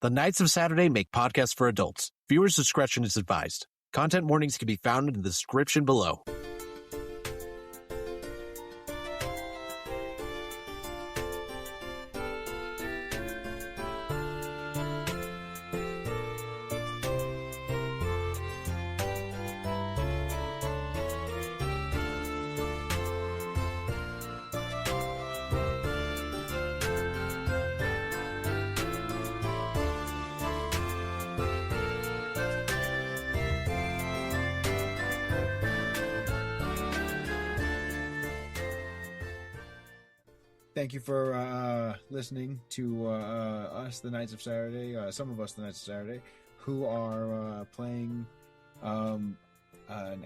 The Knights of Saturday make podcasts for adults. Viewers' discretion is advised. Content warnings can be found in the description below. Thank you for listening to us, the Knights of Saturday, some of us, the Knights of Saturday, who are playing an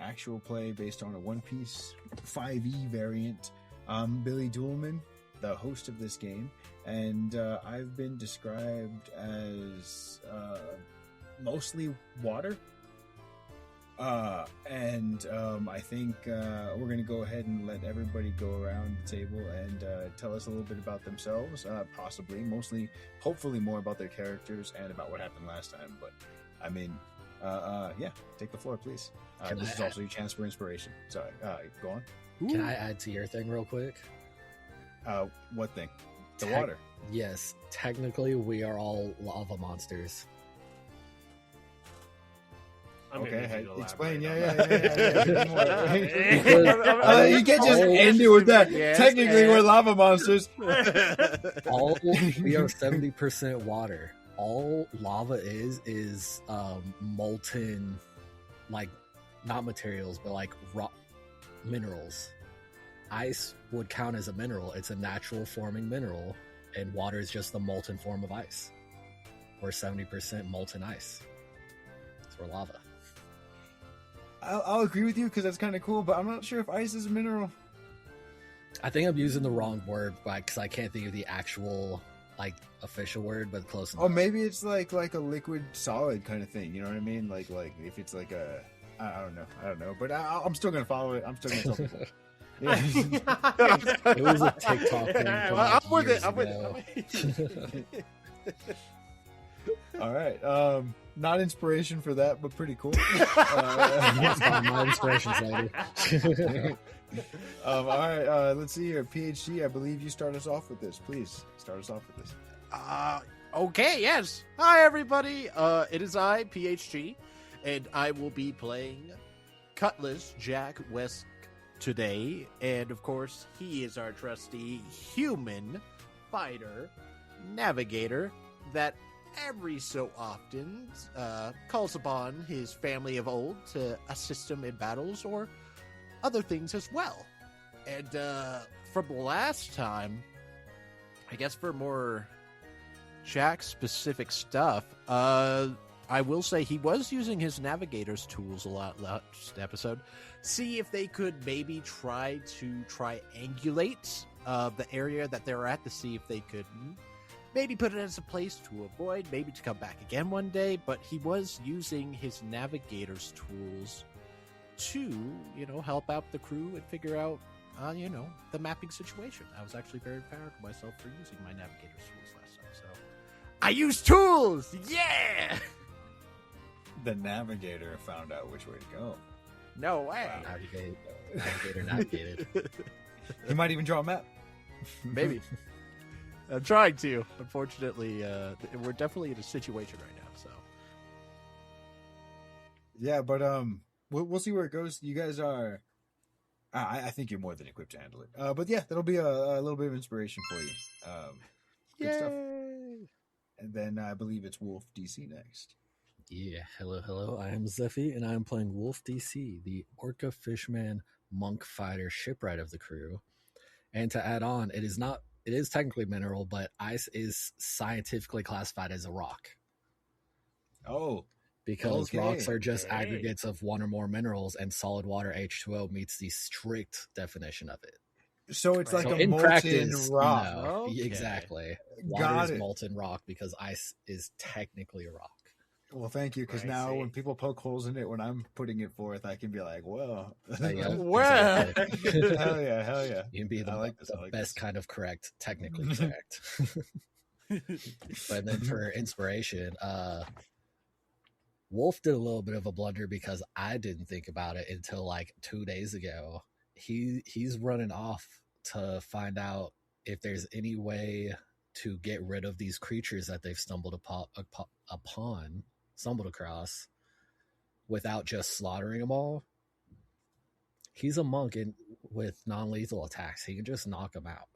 actual play based on a One Piece 5e variant. I'm Billy Duelman, the host of this game, and I've been described as mostly water. I think we're going to go ahead and let everybody go around the table and tell us a little bit about themselves, possibly, mostly, hopefully more about their characters and about what happened last time. But, I mean, yeah, take the floor, please. This is also your chance for inspiration. Sorry, go on. Can I add to your thing real quick? What thing? The water. Yes, technically we are all lava monsters. Okay, explain. Yeah. You can't just end it with that. Technically, we're lava monsters. We are 70% water. All lava is molten, like not materials, but like rock minerals. Ice would count as a mineral. It's a natural forming mineral, and water is just the molten form of ice. We're 70% molten ice. So we're lava. I'll agree with you because that's kind of cool, but I'm not sure if ice is a mineral. I think I'm using the wrong word because I can't think of the actual like official word, but close enough. Oh, maybe it's like a liquid solid kind of thing. You know what I mean? Like if it's like a I don't know. But I'm still gonna follow it. I'm still gonna tell people. Yeah. It was a TikTok thing. I'm with it. All right. Not inspiration for that, but pretty cool. My inspiration's later. All right. Let's see here. PhD, I believe you start us off with this. Please start us off with this. Okay, yes. Hi, everybody. It is I, PhD, and I will be playing Cutlass Jack West today. And, of course, he is our trusty human fighter, navigator that every so often calls upon his family of old to assist him in battles or other things as well. And from the last time, I guess for more Jack-specific stuff, I will say he was using his navigator's tools a lot last episode. See if they could maybe try to triangulate the area that they're at to see if they could maybe put it as a place to avoid, maybe to come back again one day, but he was using his navigator's tools to, help out the crew and figure out, the mapping situation. I was actually very proud of myself for using my navigator's tools last time, so I use tools! Yeah! The navigator found out which way to go. No way! Wow. Navigator navigated. He might even draw a map. Maybe. I'm trying to. Unfortunately, we're definitely in a situation right now. So, yeah, but we'll see where it goes. You guys are. I think you're more than equipped to handle it. But yeah, that'll be a little bit of inspiration for you. Good stuff. And then I believe it's Wolf DC next. Yeah, hello. I am Zephy, and I am playing Wolf DC, the Orca Fishman Monk Fighter shipwright of the crew. And to add on, it is technically mineral, but ice is scientifically classified as a rock. Oh. Because rocks are just aggregates of one or more minerals, and solid water H2O meets the strict definition of it. So it's like a in molten practice, rock. No, Okay. Exactly. Water is molten rock because ice is technically a rock. Well, thank you, because now when people poke holes in it, when I'm putting it forth, I can be like, well. Well. Hell yeah. You can be the best kind of correct, technically correct. But then for inspiration, Wolf did a little bit of a blunder because I didn't think about it until like 2 days ago. He's running off to find out if there's any way to get rid of these creatures that they've stumbled across without just slaughtering them all. He's a monk with non-lethal attacks. He can just knock them out.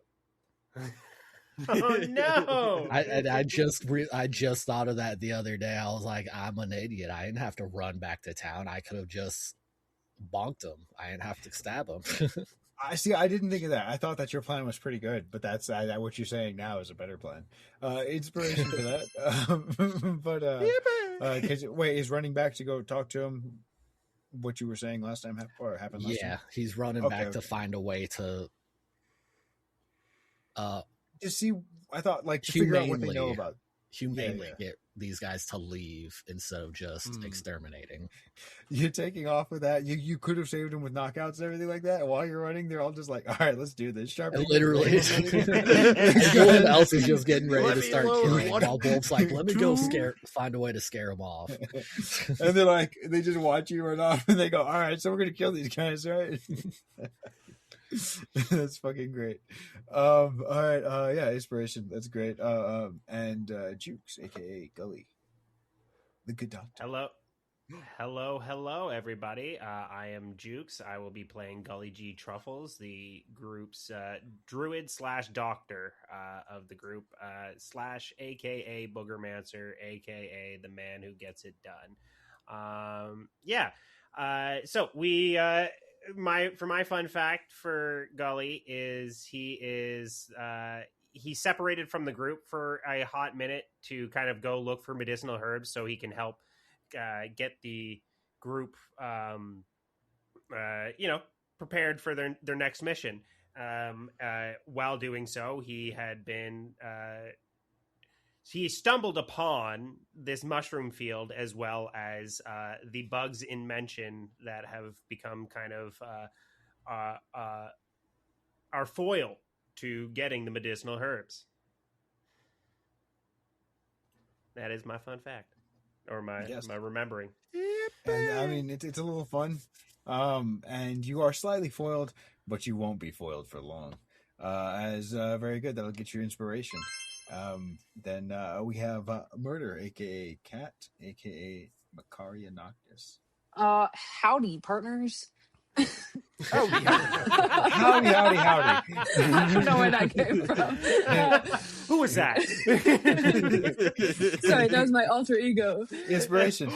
Oh no! I just thought of that the other day. I was like, I'm an idiot. I didn't have to run back to town. I could have just bonked him. I didn't have to stab him. I see. I didn't think of that. I thought that your plan was pretty good, but that's what you're saying now is a better plan. Inspiration for that. But wait, is running back to go talk to him what you were saying last time happened last time? Yeah, he's running back to find a way to just see. I thought to figure out what they know about. Humanely get these guys to leave instead of just exterminating. You're taking off with that. You could have saved them with knockouts and everything like that. And while you're running, they're all just like, all right, let's do this. Sharpie. Literally. Everyone else is just getting ready to start killing. While Wolf's like, let me go find a way to scare them off. And they're like, they just watch you run off and they go, all right, so we're going to kill these guys, right? That's fucking great. All right, yeah, inspiration. That's great. And Jukes, aka Gully, the good doctor. Hello, everybody. I am Jukes. I will be playing Gully G Truffles, the group's druid / doctor of the group / aka Boogermancer, aka the man who gets it done. So we. My fun fact for Gully is he separated from the group for a hot minute to kind of go look for medicinal herbs so he can help get the group prepared for their next mission. While doing so, he stumbled upon this mushroom field as well as the bugs in mention that have become kind of our foil to getting the medicinal herbs. That is my fun fact, or my remembering. And, I mean, it's a little fun, and you are slightly foiled, but you won't be foiled for long. Very good. That'll get your inspiration. Then we have Murder, aka Cat, aka Macaria Noctis. Howdy, partners. Howdy. I don't know where that came from. Who was that? Sorry, that was my alter ego. Inspiration.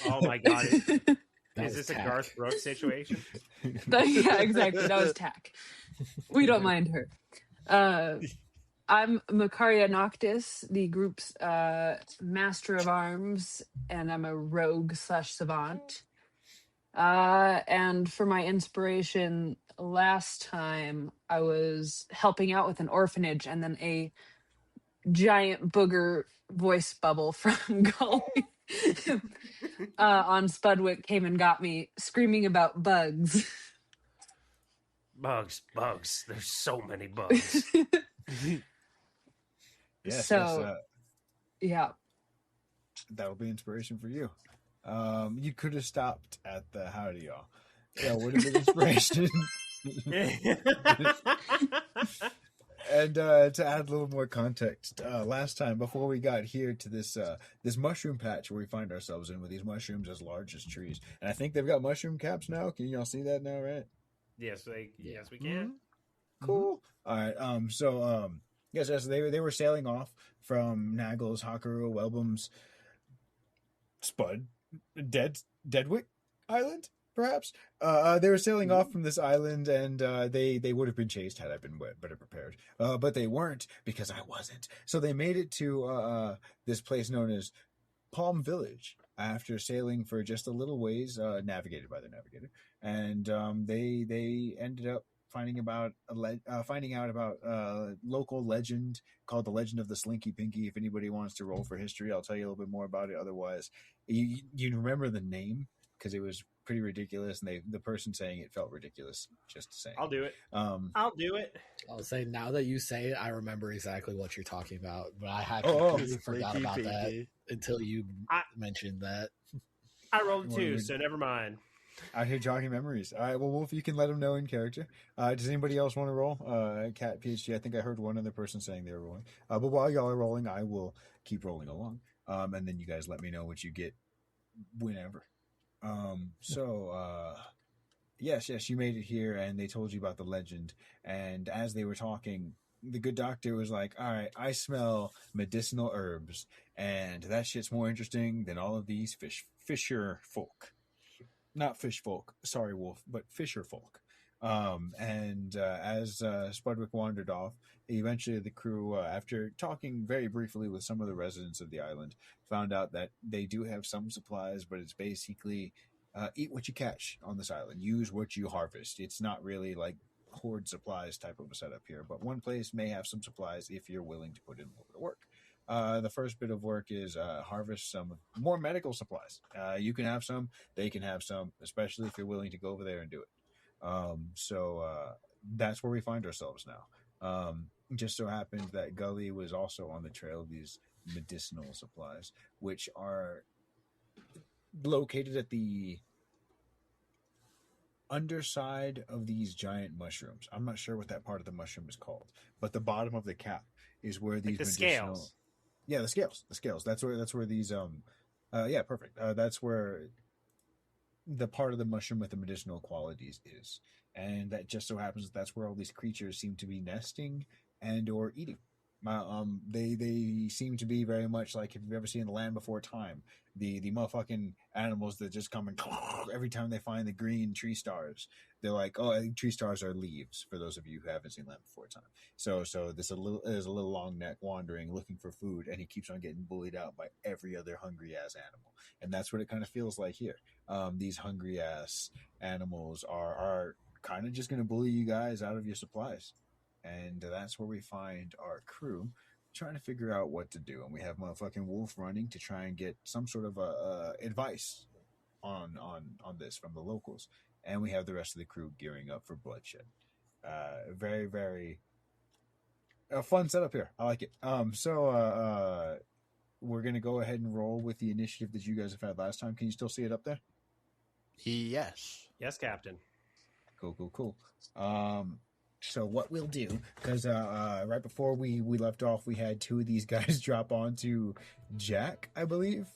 Oh my god. Is this a Garth Brooks situation? Yeah, exactly. That was Tack. We don't mind her. I'm Macaria Noctis, the group's master of arms, and I'm a rogue / savant. And for my inspiration, last time I was helping out with an orphanage, and then a giant booger voice bubble from Gully on Spudwick came and got me, screaming about bugs. Bugs. There's so many bugs. Yes, yeah. That'll be inspiration for you. You could have stopped at the howdy y'all. Yeah, would have been inspiration. And to add a little more context, last time before we got here to this mushroom patch where we find ourselves in with these mushrooms as large as trees, and I think they've got mushroom caps now. Can y'all see that now, right? Yes, we can. Mm-hmm. Cool. All right. Yes, they were sailing off from Naggles, Hakaru, Welbum's, Spud, Deadwick Island, perhaps. They were sailing off from this island, and they would have been chased had I been better prepared. But they weren't, because I wasn't. So they made it to this place known as Palm Village after sailing for just a little ways, navigated by the navigator, and they ended up finding out about a local legend called the Legend of the Slinky Pinky. If anybody wants to roll for history, I'll tell you a little bit more about it. Otherwise, you remember the name because it was pretty ridiculous, and the person saying it felt ridiculous just saying. I'll do it. I'll do it. I'll say, now that you say it, I remember exactly what you're talking about, but I had completely forgot about that until you mentioned that. I rolled 2, so never mind. Out here jogging memories. All right, well, Wolf, you can let them know in character. Does anybody else want to roll? Cat, PhD, I think I heard one other person saying they were rolling. But while y'all are rolling, I will keep rolling along. And then you guys let me know what you get whenever. Yes, you made it here, and they told you about the legend. And as they were talking, the good doctor was like, all right, I smell medicinal herbs, and that shit's more interesting than all of these fisher folk. Not fish folk, sorry, Wolf, but fisher folk. As Spudwick wandered off, eventually the crew, after talking very briefly with some of the residents of the island, found out that they do have some supplies, but it's basically eat what you catch on this island. Use what you harvest. It's not really like hoard supplies type of a setup here, but one place may have some supplies if you're willing to put in a little bit of work. The first bit of work is harvest some more medical supplies. You can have some, they can have some, especially if you're willing to go over there and do it. That's where we find ourselves now. Just so happens that Gully was also on the trail of these medicinal supplies, which are located at the underside of these giant mushrooms. I'm not sure what that part of the mushroom is called, but the bottom of the cap is where these medicinal... scales. Yeah, the scales. That's where these perfect. That's where the part of the mushroom with the medicinal qualities is. And that just so happens that's where all these creatures seem to be nesting and or eating. They seem to be very much like, if you've ever seen The Land Before Time, the motherfucking animals that just come and every time they find the green tree stars, they're like, oh, I think tree stars are leaves, for those of you who haven't seen Land Before Time. So this is a little long neck wandering, looking for food, and he keeps on getting bullied out by every other hungry ass animal. And that's what it kind of feels like here. These hungry ass animals are kind of just going to bully you guys out of your supplies. And that's where we find our crew trying to figure out what to do. And we have motherfucking Wolf running to try and get some sort of advice on this from the locals. And we have the rest of the crew gearing up for bloodshed. Very, very fun setup here. I like it. We're going to go ahead and roll with the initiative that you guys have had last time. Can you still see it up there? Yes. Yes, Captain. Cool. So what we'll do, because right before we left off, we had two of these guys drop onto Jack, I believe.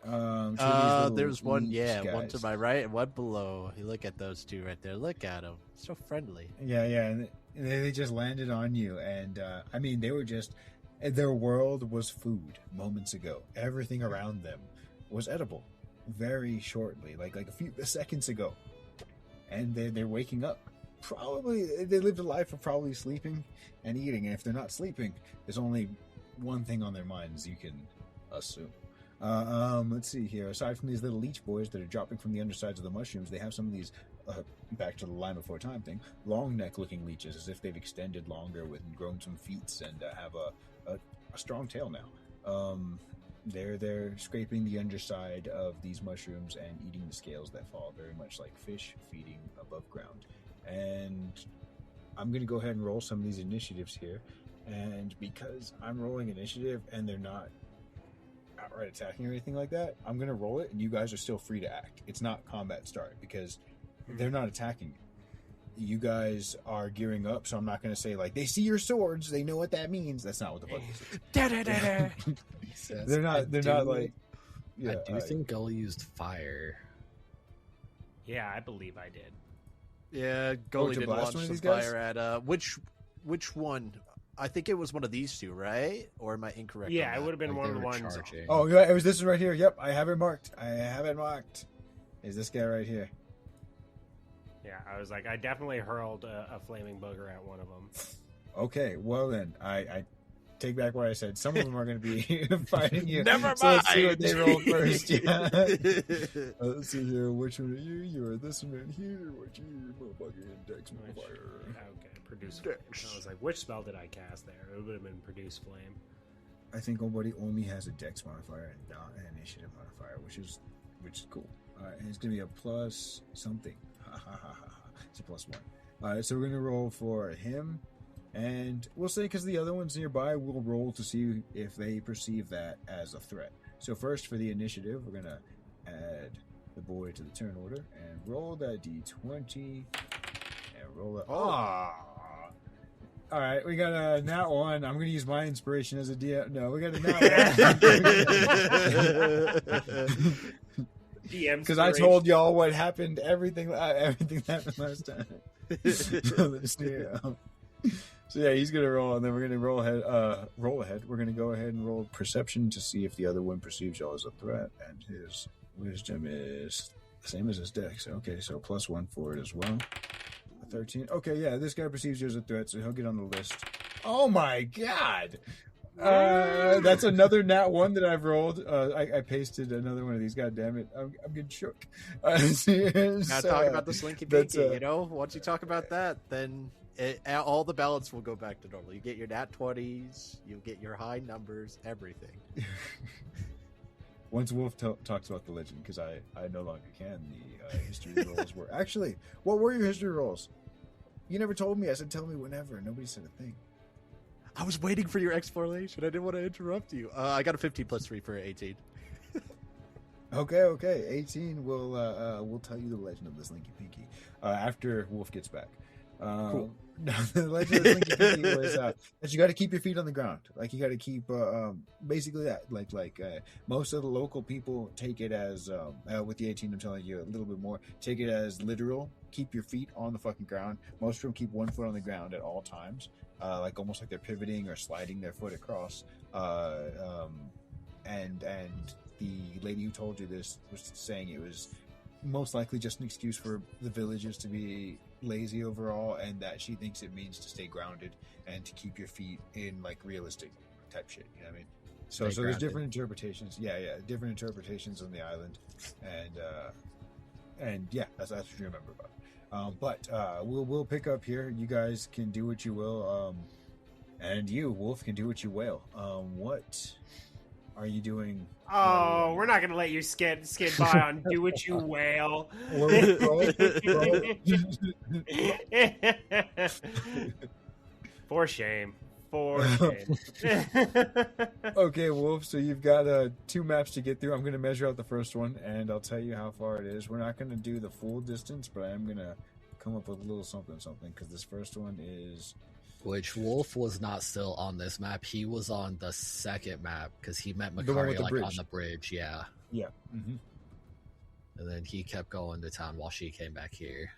There's one, one to my right and one below. You look at those two right there. Look at them, so friendly. Yeah, and they just landed on you, and they were just, their world was food moments ago. Everything around them was edible, very shortly, like a few seconds ago, and they're waking up. Probably they lived a life of probably sleeping and eating, and if they're not sleeping, there's only one thing on their minds, you can assume. Let's see here. Aside from these little leech boys that are dropping from the undersides of the mushrooms, they have some of these, back to the Land Before Time thing, long neck looking leeches, as if they've extended longer with grown some feet and have a strong tail now. They're scraping the underside of these mushrooms and eating the scales that fall, very much like fish feeding above ground. And I'm going to go ahead and roll some of these initiatives here. And because I'm rolling initiative and they're not outright attacking or anything like that, I'm going to roll it and you guys are still free to act. It's not combat start because they're not attacking you. You guys are gearing up, so I'm not going to say, like, they see your swords, they know what that means. That's not what the fuck this is. They're not like... Yeah, I do think Gully used fire. Yeah, I believe I did. Yeah, Gully did launch some fire at which one? I think it was one of these two, right? Or am I incorrect? Yeah, it would have been one of the ones. Charging. Oh, yeah, it was this one right here. Yep, I have it marked. Is this guy right here? Yeah, I was like, I definitely hurled a flaming booger at one of them. Okay, well then, I take back what I said. Some of them are going to be fighting you. Never mind. So let's see what they roll first. Yeah. Let's see here. Which one are you? You are this one here. What you motherfucking Dex modifier? Okay, produce flame. I was like, which spell did I cast there? It would have been produce flame. I think nobody only has a Dex modifier and not an initiative modifier, which is cool. All right, and it's gonna be a plus something. It's a +1. All right, so we're gonna roll for him, and we'll say because the other ones nearby, we'll roll to see if they perceive that as a threat. So first, for the initiative, we're gonna add the boy to the turn order and roll that d20 and roll it. All right, we got a nat 1. I'm going to use my inspiration as a DM. No, we got a nat 1. Because I told y'all what happened, everything happened last time. So yeah, he's going to roll, and then we're going to roll ahead. We're going to go ahead and roll perception to see if the other one perceives y'all as a threat, and his wisdom is the same as his dex. Okay, so +1 for it as well. 13. Okay, yeah, this guy perceives you as a threat, so he'll get on the list. Oh my god! That's another nat 1 that I've rolled. I pasted another one of these. God damn it! I'm getting shook. Now talk about the slinky pinky. Once you talk about that, then all the balance will go back to normal. You get your nat 20s, you'll get your high numbers, everything. Once Wolf talks about the legend, because I no longer can, the history rolls were... Actually, what were your history rolls? You never told me. I said tell me whenever. Nobody said a thing. I was waiting for your explanation. I didn't want to interrupt you. I got a 15 + 3 for 18. Okay. 18 will tell you the legend of the Slinky Pinky after Wolf gets back. Cool. The legend of the Slinky Pinky was that you got to keep your feet on the ground. Like you got to keep basically that. Like most of the local people take it as with the 18. I'm telling you a little bit more. Take it as literal. Keep your feet on the fucking ground. Most of them keep one foot on the ground at all times. Like almost like they're pivoting or sliding their foot across. And the lady who told you this was saying it was most likely just an excuse for the villagers to be lazy overall, and that she thinks it means to stay grounded and to keep your feet in like realistic type shit. You know what I mean? So there's different interpretations. Yeah, different interpretations on the island, and yeah, that's what you remember about it. But we'll pick up here. You guys can do what you will, and you, Wolf, can do what you will. What are you doing? Oh, we're not gonna let you skid by on do what you wail. For shame. Okay, Wolf, so you've got 2 maps to get through. I'm going to measure out the first one, and I'll tell you how far it is. We're not going to do the full distance, but I am going to come up with a little something, because this first one is... Which Wolf was not still on this map. He was on the second map, because he met Makaria on the bridge, yeah. Yeah. Mm-hmm. And then he kept going to town while she came back here.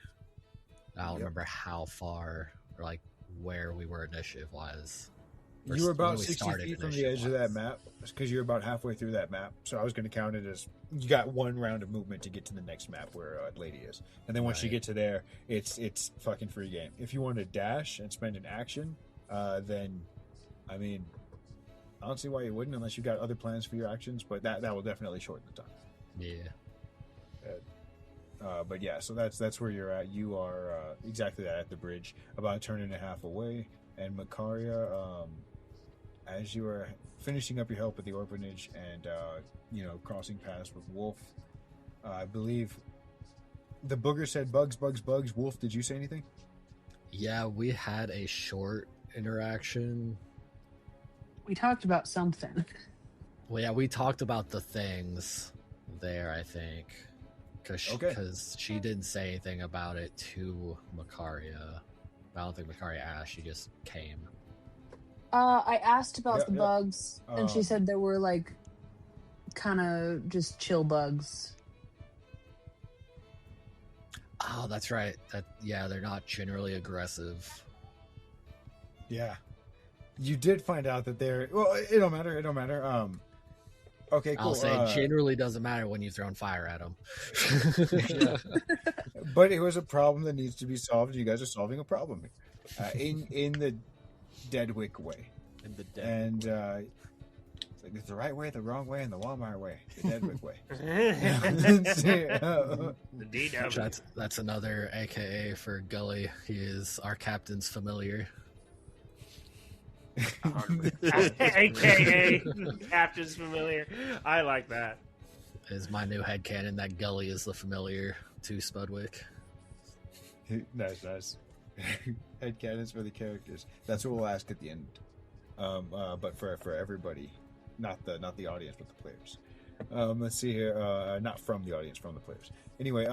I don't remember how far, or like where we were initiative-wise. You were about 60 feet from the edge of that map, because you're about halfway through that map. So I was going to count it as you got 1 round of movement to get to the next map where Lady is. And then once you get to there, it's fucking free game. If you want to dash and spend an action, then, I mean, I don't see why you wouldn't unless you got other plans for your actions, but that will definitely shorten the time. Yeah. But yeah, so that's where you're at. You are exactly that, at the bridge, about a turn and a half away. And Makaria, as you are finishing up your help at the orphanage and crossing paths with Wolf, I believe the booger said bugs. Wolf, did you say anything? Yeah, we had a short interaction. We talked about something. Well, yeah, we talked about the things there, I think. Because she didn't say anything about it to Makaria. I don't think Makaria asked, she just came. I asked about the bugs, and she said there were like kind of just chill bugs. Oh, that's right. They're not generally aggressive. Yeah. You did find out that they're... Well, it don't matter. Okay, cool. I'll say it generally doesn't matter when you're throwing fire at them. But it was a problem that needs to be solved. You guys are solving a problem in the Deadwick way. And it's like it's the right way, the wrong way, and the Walmart way. The Deadwick way. The DW. That's another AKA for Gully. He is our captain's familiar. AKA Captain's familiar. I like that. Is my new headcanon that Gully is the familiar to Spudwick? Nice. Headcanons for the characters. That's what we'll ask at the end. But for everybody, not the audience, but the players. Let's see here. Not from the audience, from the players. Anyway,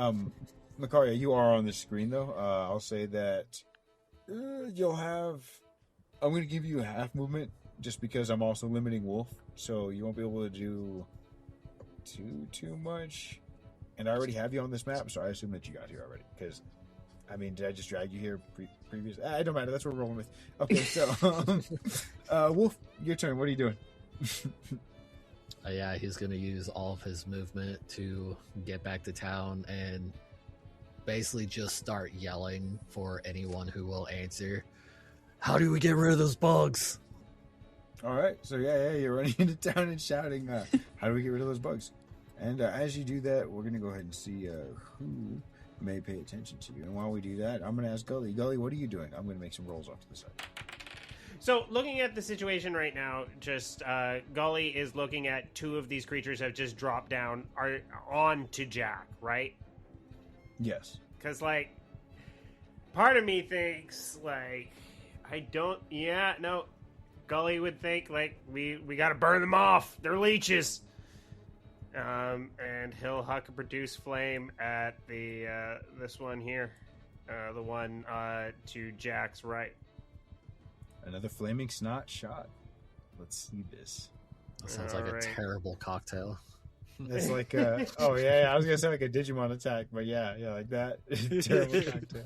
Makaria, you are on the screen though. I'll say that you'll have. I'm going to give you a half movement just because I'm also limiting Wolf, so you won't be able to do too much. And I already have you on this map, so I assume that you got here already. Because, I mean, did I just drag you here previous? It don't matter. That's what we're rolling with. Okay, so Wolf, your turn. What are you doing? Yeah, he's going to use all of his movement to get back to town and basically just start yelling for anyone who will answer. How do we get rid of those bugs? All right, so yeah, you're running into town and shouting, how do we get rid of those bugs? And as you do that, we're going to go ahead and see who may pay attention to you. And while we do that, I'm going to ask Gully. Gully, what are you doing? I'm going to make some rolls off to the side. So, looking at the situation right now, just Gully is looking at two of these creatures have just dropped down on to Jack, right? Yes. Because, like, part of me thinks, like, Gully would think, like, we got to burn them off. They're leeches. And he'll huck a produce flame at the this one here, the one to Jack's right. Another flaming snot shot. Let's see this. That sounds like a terrible cocktail. It's like I was gonna say like a Digimon attack, but yeah, like that. Terrible cocktail.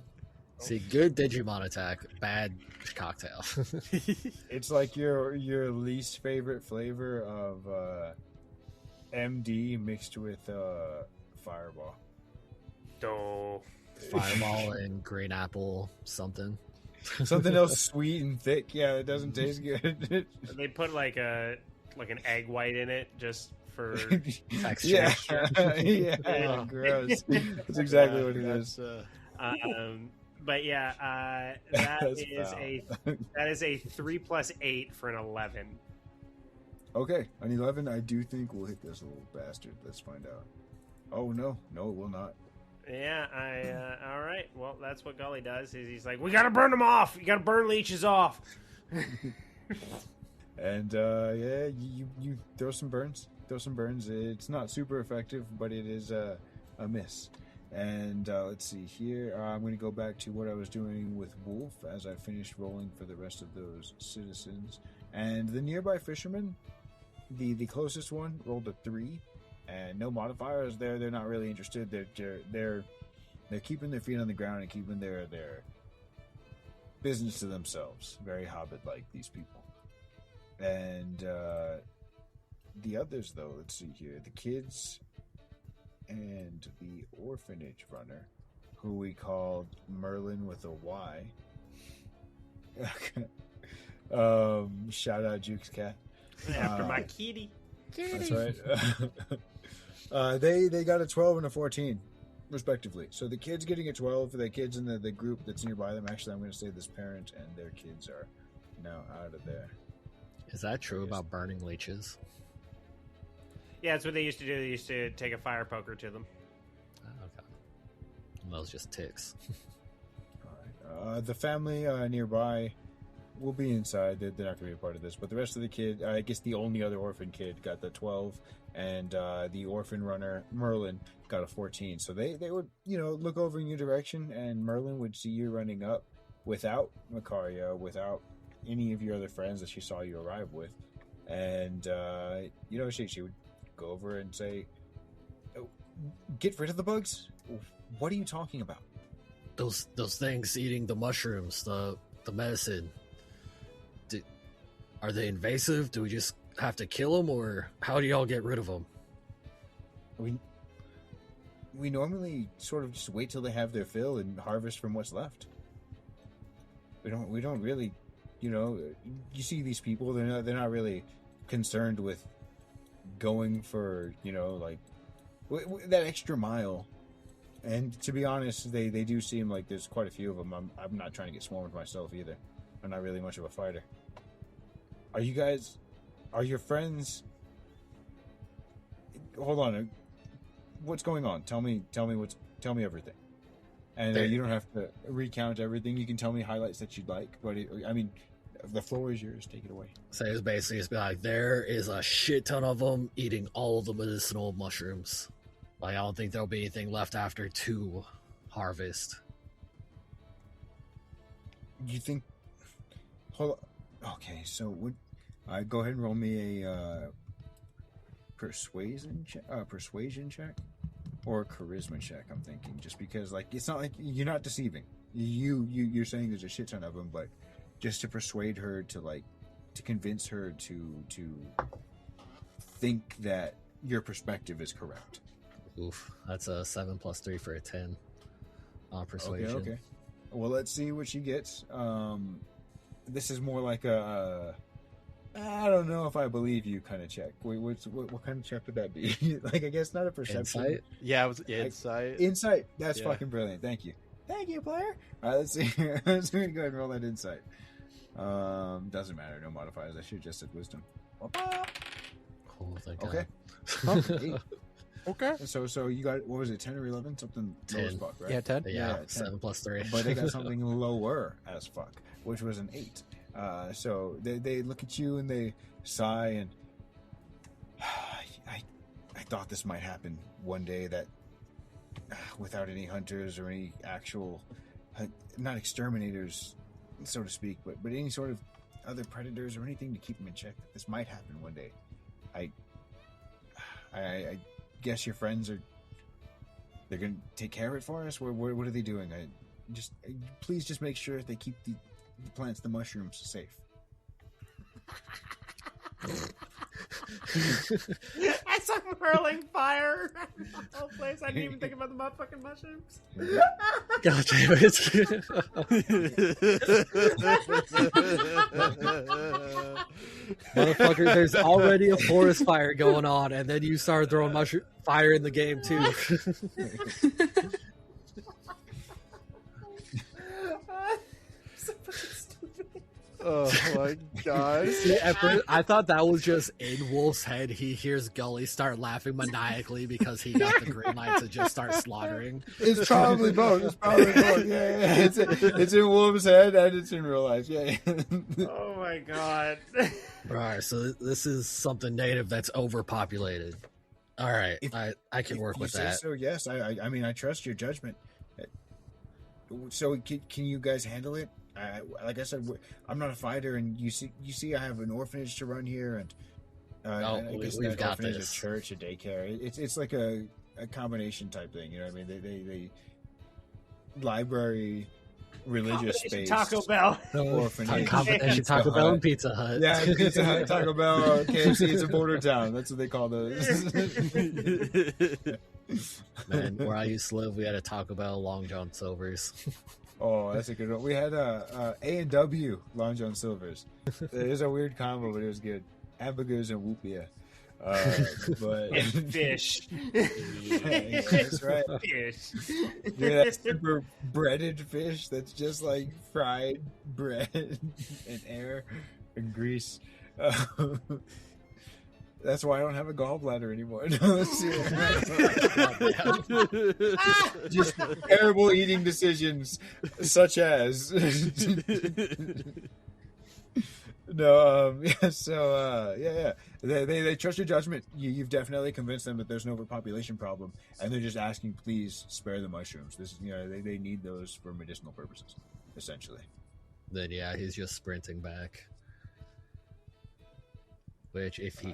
See, good Digimon attack, bad cocktail. It's like your least favorite flavor of MD mixed with Fireball. Oh. Fireball and green apple something. Something else sweet and thick. Yeah, it doesn't taste good. They put like an egg white in it just for extra. Yeah, gross. That's exactly what it is. But yeah, that is a 3 + 8 for an 11. Okay, an 11. I do think we'll hit this little bastard. Let's find out. Oh no, it will not. Yeah, all right. Well, that's what Gully does. He's like, we gotta burn them off. You gotta burn leeches off. And you throw some burns. It's not super effective, but it is a miss. And let's see here. I'm going to go back to what I was doing with Wolf as I finished rolling for the rest of those citizens. And the nearby fisherman, the closest one, rolled a 3. And no modifiers there. They're not really interested. They're keeping their feet on the ground and keeping their business to themselves. Very hobbit-like, these people. And the others, though, let's see here. The kids and the orphanage runner, who we called Merlin with a Y. Shout out Juke's cat. After my kitty. That's right. They got a 12 and a 14, respectively. So the kids getting a 12, the kids in the group that's nearby them. Actually, I'm going to say this parent and their kids are now out of there. Is that true about burning leeches? Yeah, that's what they used to do. They used to take a fire poker to them. Oh, okay. Those just ticks. All right. The family nearby will be inside. They're not going to be a part of this. But the rest of the kid, I guess the only other orphan kid got the 12, and the orphan runner, Merlin, got a 14. So they would, look over in your direction, and Merlin would see you running up without Makaria, without any of your other friends that she saw you arrive with. And, she would go over and say, get rid of the bugs? What are you talking about? Those things eating the mushrooms, the medicine. Are they invasive? Do we just have to kill them, or how do y'all get rid of them? We normally sort of just wait till they have their fill and harvest from what's left. We don't really, you see these people, they're not really concerned with going for, that extra mile. And to be honest, they do seem like there's quite a few of them. I'm not trying to get swarmed myself either. I'm not really much of a fighter. Are your friends... Hold on. what's going on? Tell me everything. And you don't have to recount everything. You can tell me highlights that you'd like. But I mean, the floor is yours. Take it away. So it's basically just be like, there is a shit ton of them eating all of the medicinal mushrooms. Like, I don't think there'll be anything left after 2 harvest. You think? Hold on. Okay, so go ahead and roll me a persuasion check or a charisma check. I'm thinking, just because like it's not like you're not deceiving. You're saying there's a shit ton of them, but just to persuade her to convince her to think that your perspective is correct. Oof, that's a 7 + 3 for a 10 on persuasion. Okay. Well, let's see what she gets. This is more like a I don't know if I believe you kind of check. What kind of check would that be? Like, I guess not a perception. Insight? Yeah, it was insight. Insight. That's fucking brilliant. Thank you, player. All right, let's see. Let's go ahead and roll that insight. Doesn't matter. No modifiers. I should have just said wisdom. Oh, thank Okay. God. Okay. So you got, what was it, 10 or 11? Something 10. low as fuck, right? Yeah, 10. Yeah, 10. 7 + 3. But they got something lower as fuck, which was an 8. So they look at you and they sigh and I thought this might happen one day, that without any hunters or any actual, not exterminators, so to speak, but any sort of other predators or anything to keep them in check, that this might happen one day. I guess your friends they're gonna take care of it for us. What are they doing? Please just make sure they keep the plants, the mushrooms, safe. As I'm hurling fire around the whole place, I didn't even think about the motherfucking mushrooms. God damn it. Motherfucker, there's already a forest fire going on, and then you start throwing mushroom fire in the game, too. Oh my god. See, at first, I thought that was just in Wolf's head. He hears Gully start laughing maniacally because he got the green light to just start slaughtering. It's probably both. Yeah. It's in Wolf's head and it's in real life. Yeah. Oh my god. Alright, so this is something native that's overpopulated. Alright, I can work with that. So yes, I mean, I trust your judgment. So can you guys handle it? Like I said, I'm not a fighter, and you see, I have an orphanage to run here, and I guess we've got orphanage, this. a church, a daycare. It's like a combination type thing. You know what I mean? They library, religious space, Taco Bell, orphanage, Combination Taco Bell and Pizza Hut. Yeah, Pizza Hut, Taco Bell, KFC. It's a border town. That's what they call those. Man, where I used to live, we had a Taco Bell, Long John Silver's. Oh, that's a good one. We had A&W Long John Silver's. It was a weird combo, but it was good. Hamburgers and whoopia. But and fish. Yeah, that's right. Fish. Yeah, that super breaded fish that's just like fried bread and air and grease. That's why I don't have a gallbladder anymore. Just terrible eating decisions, such as yeah. So yeah. They trust your judgment. You've definitely convinced them that there's an overpopulation problem, and they're just asking, please spare the mushrooms. This is, they need those for medicinal purposes, essentially. Then yeah, he's just sprinting back. Which, if he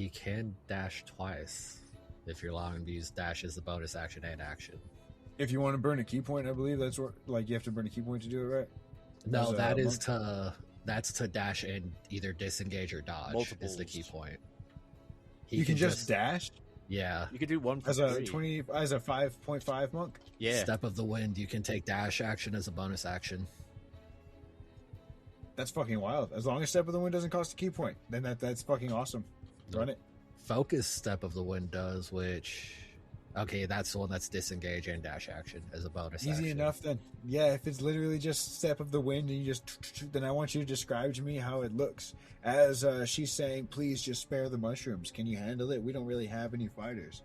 can dash twice. If you're allowing him to use dash as the bonus action and action. If you want to burn a key point, I believe that's what, like, you have to burn a key point to do it, right? No, that's to dash and either disengage or dodge. Multiples. Is the key point. You can just dash Yeah. You could do one for as a free. as a 5.5 monk. Yeah. Step of the Wind, you can take dash action as a bonus action. That's fucking wild. As long as Step of the Wind doesn't cost a key point, then that's fucking awesome. Run it. Focus Step of the Wind does, which... Okay, that's the one that's disengage and dash action as a bonus Easy action. enough then. Yeah, if it's literally just Step of the Wind and you just... Then I want you to describe to me how it looks. As she's saying, please just spare the mushrooms. Can you handle it? We don't really have any fighters.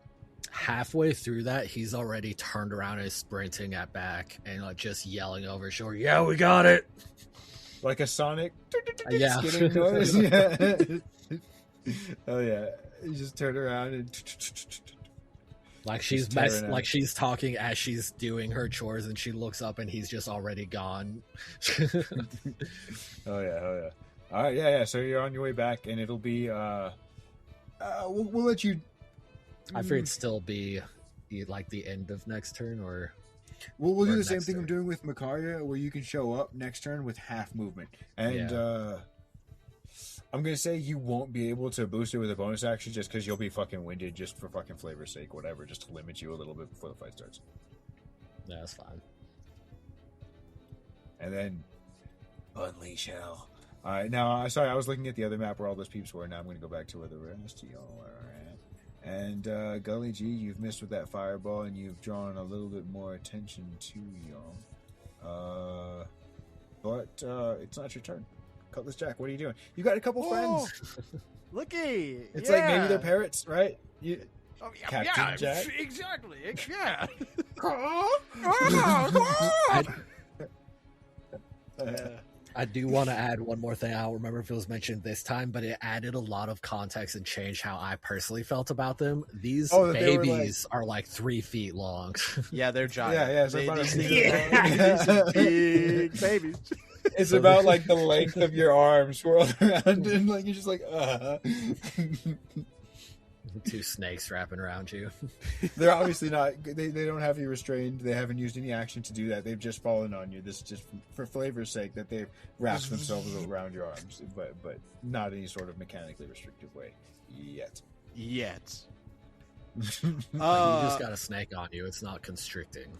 Halfway through that, he's already turned around and is sprinting at back and like just yelling over his shoulder, "Yeah, we got it!" Like a Sonic Yeah. skidding noise. Yeah. Oh yeah, you just turn around and Like she's tearing out. like she's talking as she's doing her chores, and she looks up and he's just already gone. Oh yeah. All right, yeah. So you're on your way back, and it'll be we'll let you. I figured it'd still be like the end of next turn, or We'll do or the same next thing I'm turn. doing with Makaria, where you can show up next turn with half movement, and I'm gonna say you won't be able to boost it with a bonus action just because you'll be fucking winded, just for fucking flavor's sake, whatever, just to limit you a little bit before the fight starts. yeah, that's fine. And then unleash hell. All right, now sorry, I was looking at the other map where all those peeps were. Now I'm going to go back to where the rest of y'all are at. And Gully G, you've missed with that fireball, and you've drawn a little bit more attention to y'all. But it's not your turn. Cutlass Jack, what are you doing? You got a couple friends. Looky, It's like maybe they're parrots, right? Oh, yeah, Captain Jack? exactly. Yeah. I do want to add one more thing. I don't remember if it was mentioned this time, but it added a lot of context and changed how I personally felt about them. These Oh, that they were, babies are like 3 feet long. Yeah, they're giant. Yeah, so They- about a these meter things long. are big babies. It's about like the length of your arm swirled around, and like you're just like, 2 snakes wrapping around you. They're obviously not. They don't have you restrained. They haven't used any action to do that. They've just fallen on you. This is just for flavor's sake that they've wrapped themselves around your arms, but not any sort of mechanically restrictive way yet. Like, you just got a snake on you. It's not constricting.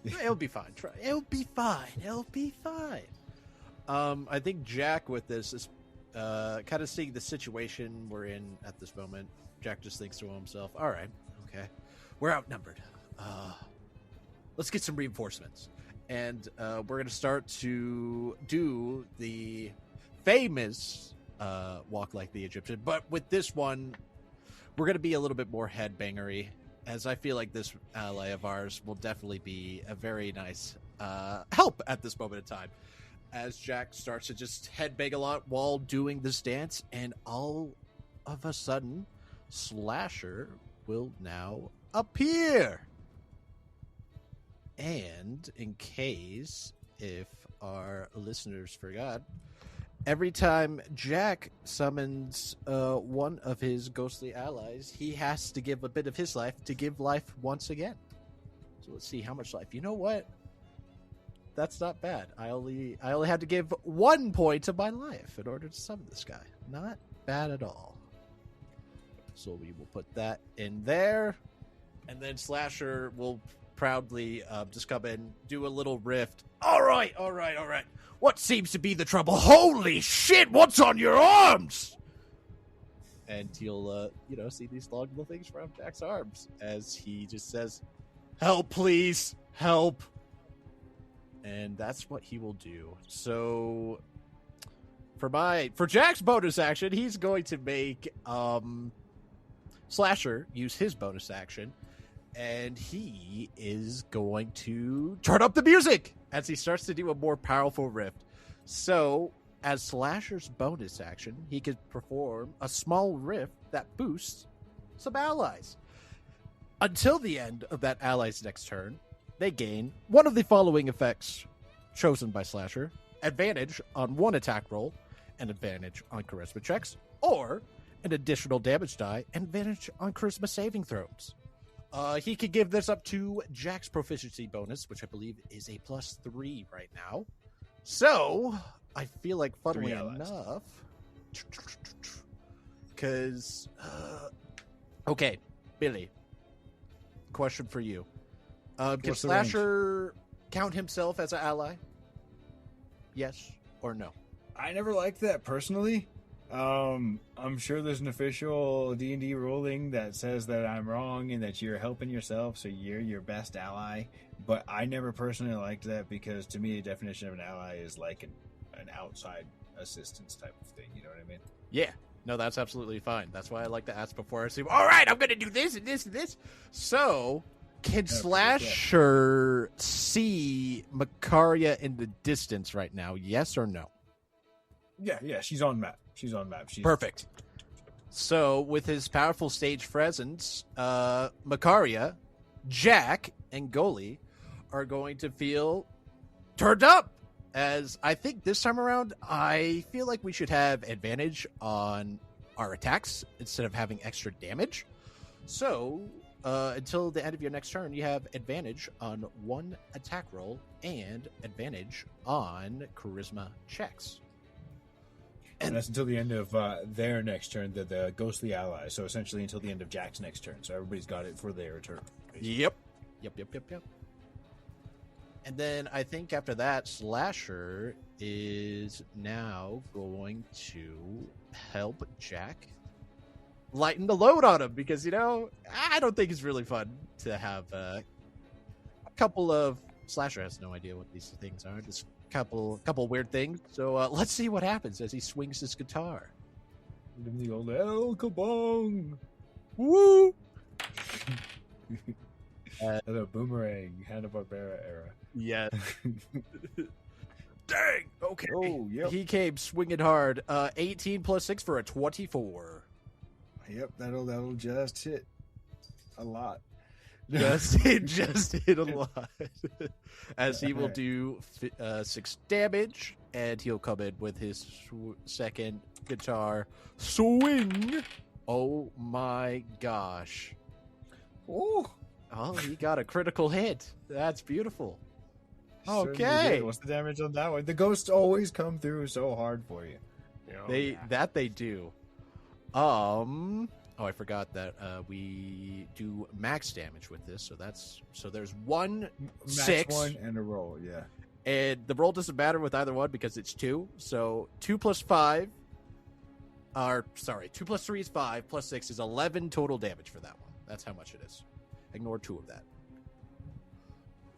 It'll be fine. It'll be fine. It'll be fine. I think Jack with this is kind of seeing the situation we're in at this moment. Jack just thinks to himself, all right, okay, we're outnumbered. Let's get some reinforcements. And we're going to start to do the famous walk like the Egyptian. But with this one, we're going to be a little bit more headbangery, as I feel like this ally of ours will definitely be a very nice help at this moment in time. As Jack starts to just headbang a lot while doing this dance, and all of a sudden, Slasher will now appear. And in case if our listeners forgot, every time Jack summons one of his ghostly allies, he has to give a bit of his life to give life once again. So let's see how much life. You know what? That's not bad. I only had to give 1 point of my life in order to summon this guy. Not bad at all. So we will put that in there, and then Slasher will proudly just come in, do a little rift. All right. What seems to be the trouble? Holy shit! What's on your arms? And you'll see these long little things from Jack's arms as he just says, "Help, please, help." And that's what he will do. So for Jack's bonus action, he's going to make Slasher use his bonus action, and he is going to turn up the music as he starts to do a more powerful rift. So as Slasher's bonus action, he could perform a small rift that boosts some allies. Until the end of that ally's next turn, they gain one of the following effects chosen by Slasher: advantage on 1 attack roll, and advantage on charisma checks, or an additional damage die and advantage on charisma saving throws. He could give this up to Jack's proficiency bonus, which I believe is a +3 right now. So I feel like, funnily enough, because okay, Billy, question for you. Can What's the Slasher count himself as an ally? Yes or no? I never liked that personally. I'm sure there's an official D&D ruling that says that I'm wrong and that you're helping yourself, so you're your best ally. But I never personally liked that, because to me, a definition of an ally is like an outside assistance type of thing. You know what I mean? Yeah. No, that's absolutely fine. That's why I like to ask before I say, all right, I'm going to do this and this and this. So, can Slasher see Macaria in the distance right now? Yes or no? Yeah, she's on map. She's perfect. So, with his powerful stage presence, Macaria, Jack, and Goalie are going to feel turned up. As I think this time around, I feel like we should have advantage on our attacks instead of having extra damage. So, until the end of your next turn, you have advantage on one attack roll and advantage on charisma checks. And that's until the end of their next turn, the ghostly allies. So essentially until the end of Jack's next turn. So everybody's got it for their turn. Basically. Yep. And then I think after that, Slasher is now going to help Jack lighten the load on him because, I don't think it's really fun to have a couple of... Slasher has no idea what these things are. Just couple weird things. So let's see what happens as he swings his guitar. Give him the old El Kabong! Woo! The boomerang Hanna-Barbera era. Yeah. Dang. Okay. Oh, yep. He came swinging hard. 18 plus 6 for a 24. Yep, that'll just hit a lot. Just hit a lot. As he will do 6 damage, and he'll come in with his second guitar swing. Oh my gosh. Oh, he got a critical hit. That's beautiful. Okay. Certainly. What's the damage on that one? The ghosts always come through so hard for you. They do. I forgot that we do max damage with this. So there's one max 6 1 and a roll, yeah. And the roll doesn't matter with either one because it's 2. So 2 plus 5 2 plus 3 is 5 plus 6 is 11 total damage for that one. That's how much it is. Ignore 2 of that.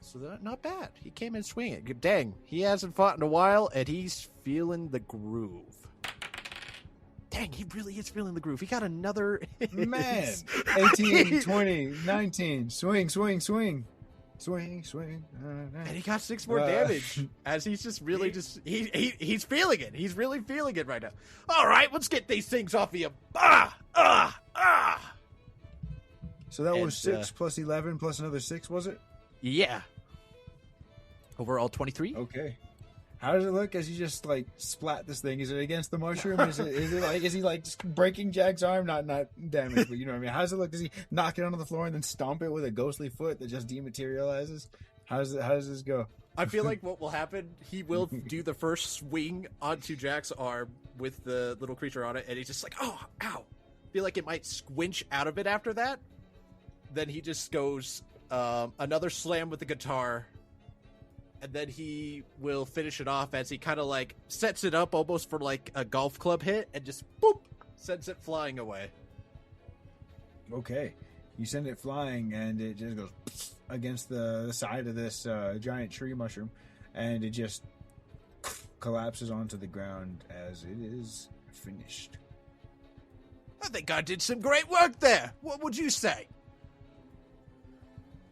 So not bad. He came in swinging. Dang, he hasn't fought in a while, and he's feeling the groove. Dang, he really is feeling the groove. He got another man. 18, 20, 19. Swing. And he got 6 more damage. As he's just really he's feeling it. He's really feeling it right now. All right, let's get these things off of you. So that was 6 plus 11 plus another 6, was it? Yeah. Overall 23. Okay. How does it look as you just splat this thing? Is it against the mushroom? Is he just breaking Jack's arm? Not damage, but you know what I mean. How does it look? Does he knock it onto the floor and then stomp it with a ghostly foot that just dematerializes? How does this go? I feel like what will happen, he will do the first swing onto Jack's arm with the little creature on it, and he's just like, oh, ow. I feel like it might squinch out of it after that. Then he just goes another slam with the guitar, and then he will finish it off as he kind of sets it up almost for a golf club hit and just boop, sends it flying away. Okay. You send it flying and it just goes against the side of this giant tree mushroom, and it just collapses onto the ground as it is finished. I think I did some great work there. What would you say?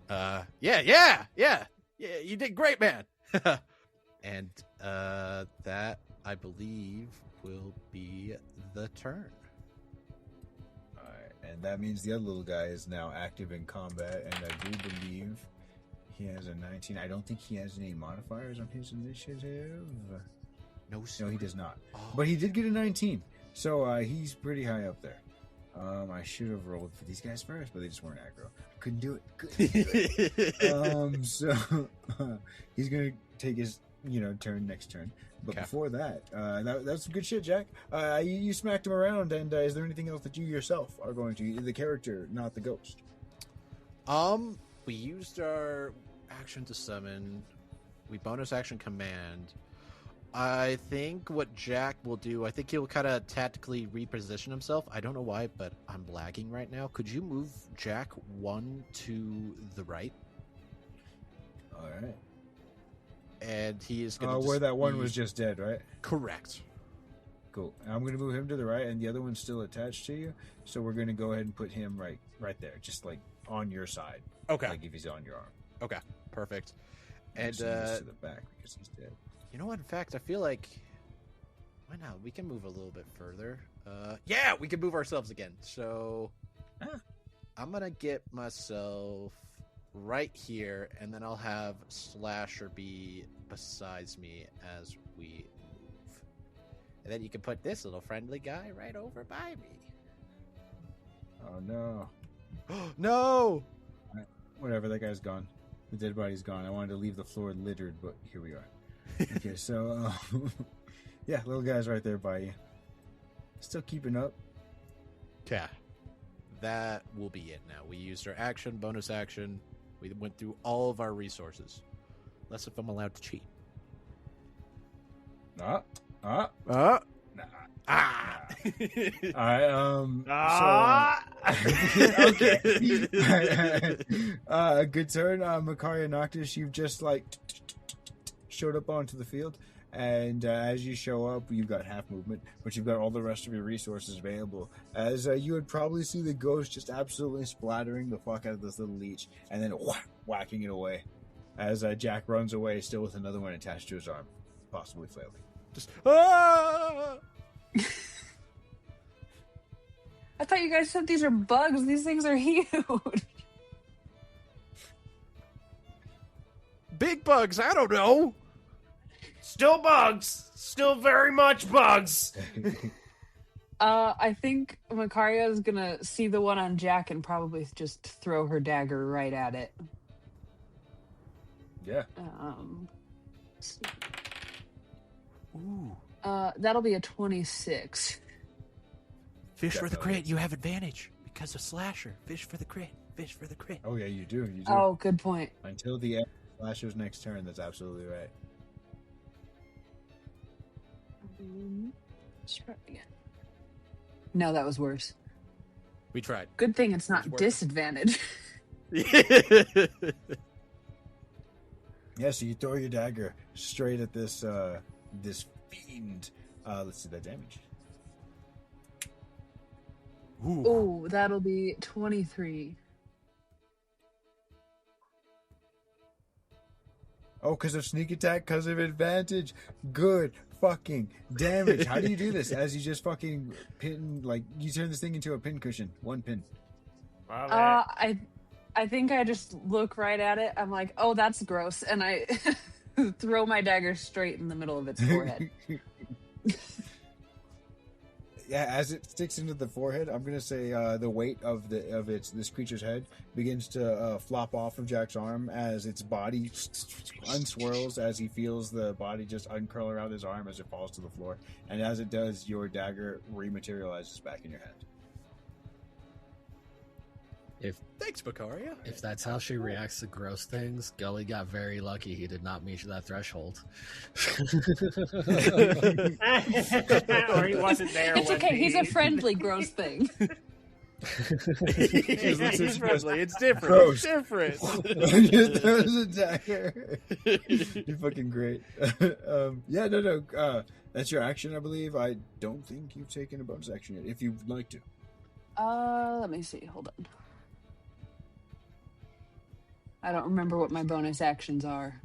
Yeah, you did great, man. And that, I believe, will be the turn. All right, and that means the other little guy is now active in combat, and I do believe he has a 19. I don't think he has any modifiers on his initiative. No, sir. No, he does not. Oh. But he did get a 19, so he's pretty high up there. I should have rolled for these guys first, but they just weren't aggro. Couldn't do it. So he's gonna take his turn next turn. But before that, that's some good shit, Jack. You smacked him around, and is there anything else that you yourself are going to? The character, not the ghost. We used our action to summon. We bonus action command. I think what Jack will do, I think he'll kind of tactically reposition himself. I don't know why, but I'm lagging right now. Could you move Jack 1 to the right? All right. And he is going to... where that one was just dead, right? Correct. Cool. I'm going to move him to the right, and the other one's still attached to you. So we're going to go ahead and put him right there, just like on your side. Okay. Like if he's on your arm. Okay. Perfect. And And to the back because he's dead. you know what? In fact, I feel like why not? We can move a little bit further. Yeah, we can move ourselves again. So I'm gonna get myself right here, and then I'll have Slasher be besides me as we move. And then you can put this little friendly guy right over by me. Oh no. No! Whatever, that guy's gone. The dead body's gone. I wanted to leave the floor littered, but here we are. Okay, so yeah, little guy's right there by you. Still keeping up. Yeah. That will be it now. We used our action, bonus action. We went through all of our resources. Unless if I'm allowed to cheat. Nah. Ah! All right. Okay. Good turn, Makaria Noctis. You've just like showed up onto the field, and as you show up, you've got half movement, but you've got all the rest of your resources available. As you would probably see the ghost just absolutely splattering the fuck out of this little leech, and then whacking it away. As Jack runs away, still with another one attached to his arm, possibly flailing. Just ah! I thought you guys said these are bugs. These things are huge. Big bugs, I don't know. Still bugs. Still very much bugs. I think Makaria is gonna see the one on Jack and probably just throw her dagger right at it. Yeah. Let's see. Ooh. That'll be a 26. Fish for the Definitely. crit, you have advantage because of Slasher. Fish for the crit. Fish for the crit. Oh yeah, you do. You do. Oh, good point. Until the end of Slasher's next turn. That's absolutely right. Let's try it again. No, that was worse. We tried. Good thing it's not It's worth it. disadvantage. Yeah, so you throw your dagger straight at this this fiend. Let's see that damage. Ooh. Oh, that'll be 23. Oh, because of sneak attack, because of advantage. Good fucking damage. How do you do this? As you just fucking pin, like, you turn this thing into a pin cushion. One pin. Wow, I think I just look right at it. I'm like, oh, that's gross. And I throw my dagger straight in the middle of its forehead. Yeah, as it sticks into the forehead, I'm gonna say the weight of this creature's head begins to flop off of Jack's arm as its body unswirls as he feels the body just uncurl around his arm as it falls to the floor. And as it does, your dagger rematerializes back in your hand. Thanks, Bakaria. If that's how she reacts to gross things, Gully got very lucky he did not meet that threshold. or he wasn't there. It's when okay. He's a the- friendly gross thing. He's friendly. It's different. Gross. It's different. Just throws a dagger. You're fucking great. Yeah, no. That's your action, I believe. I don't think you've taken a bonus action yet. If you'd like to. Let me see. Hold on. I don't remember what my bonus actions are.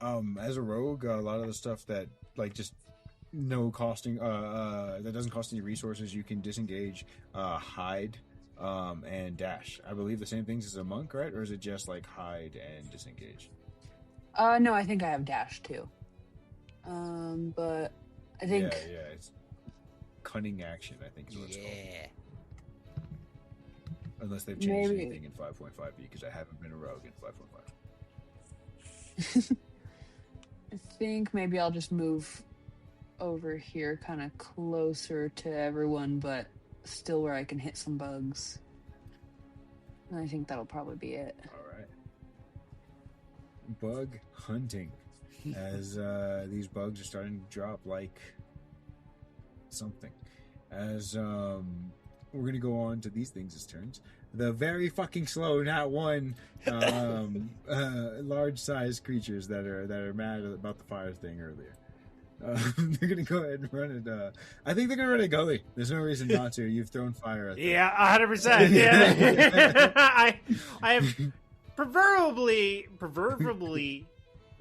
As a rogue, a lot of the stuff that like just no costing that doesn't cost any resources, you can disengage, hide, and dash. I believe the same things as a monk, right? Or is it just like hide and disengage? No, I think I have dash too. But I think Yeah, it's cunning action, I think is what it's called. Yeah. Unless they've changed Maybe. anything in 5.5 because I haven't been a rogue in 5.5. I think maybe I'll just move over here kind of closer to everyone, but still where I can hit some bugs. And I think that'll probably be it. All right. Bug hunting. As these bugs are starting to drop like something. As we're going to go on to these things as turns. the very fucking slow, not one, large-sized creatures that are mad about the fire thing earlier. They're gonna go ahead and run it. I think they're gonna run a gully. There's no reason not to. You've thrown fire at them. Yeah, 100%. Yeah, I have proverbially.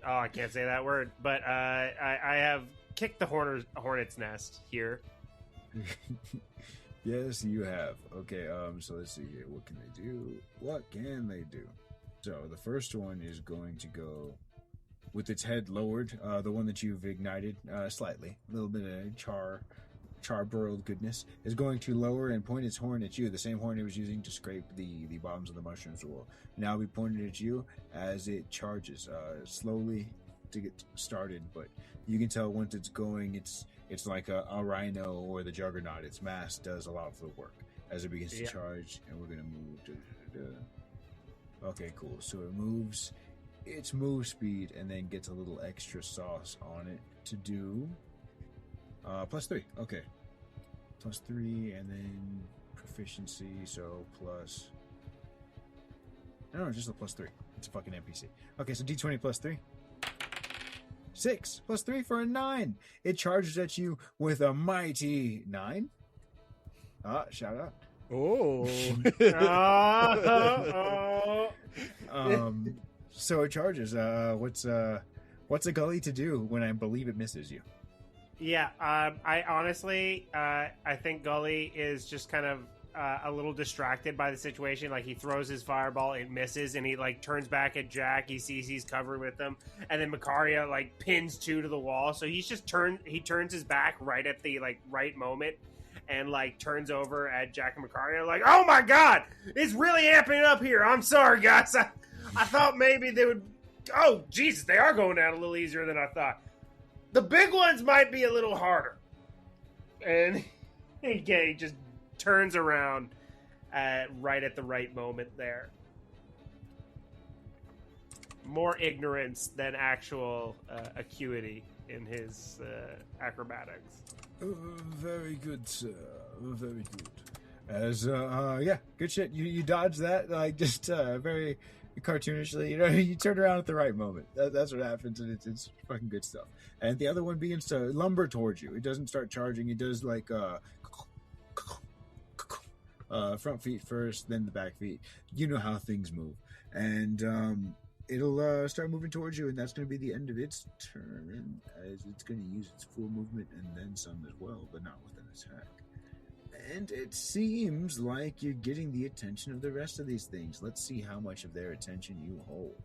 Oh, I can't say that word, but I have kicked the hornet's nest here. Yes, you have. Okay, so let's see here. What can they do? What can they do? So the first one is going to go with its head lowered, the one that you've ignited slightly, a little bit of char-broiled goodness, is going to lower and point its horn at you. The same horn it was using to scrape the bottoms of the mushrooms will now be pointed at you as it charges slowly to get started. But you can tell once it's going, it's like a rhino or the juggernaut. Its mass does a lot of the work as it begins to charge, and we're going to move. Okay, cool. So it moves its move speed and then gets a little extra sauce on it to do +3. Okay, +3, and then proficiency, so plus no, just a +3. It's a fucking NPC. Okay, so d20 +3, 6 +3 for a 9. It charges at you with a mighty 9. Shout out. Oh. So it charges. What's a gully to do when I believe it misses you? Yeah, I honestly, I think Gully is just kind of a little distracted by the situation. Like, he throws his fireball, it misses, and he like turns back at Jack. He sees he's covered with them, and then Macaria like pins 2 to the wall. So he turns his back right at the like right moment, and like turns over at Jack and Macaria like, "Oh my god, it's really amping up here. I'm sorry, guys. I thought maybe they would. Oh Jesus, they are going down a little easier than I thought. The big ones might be a little harder." And he just turns around right at the right moment there. More ignorance than actual acuity in his acrobatics. Very good, sir. Very good. As good shit. You dodge that like just very cartoonishly. You turn around at the right moment. That's what happens, and it's fucking good stuff. And the other one begins to lumber towards you. It doesn't start charging. It does like front feet first, then the back feet. You know how things move, and it'll start moving towards you, and that's going to be the end of its turn, as it's going to use its full movement and then some as well, but not with an attack. And it seems like you're getting the attention of the rest of these things. Let's see how much of their attention you hold.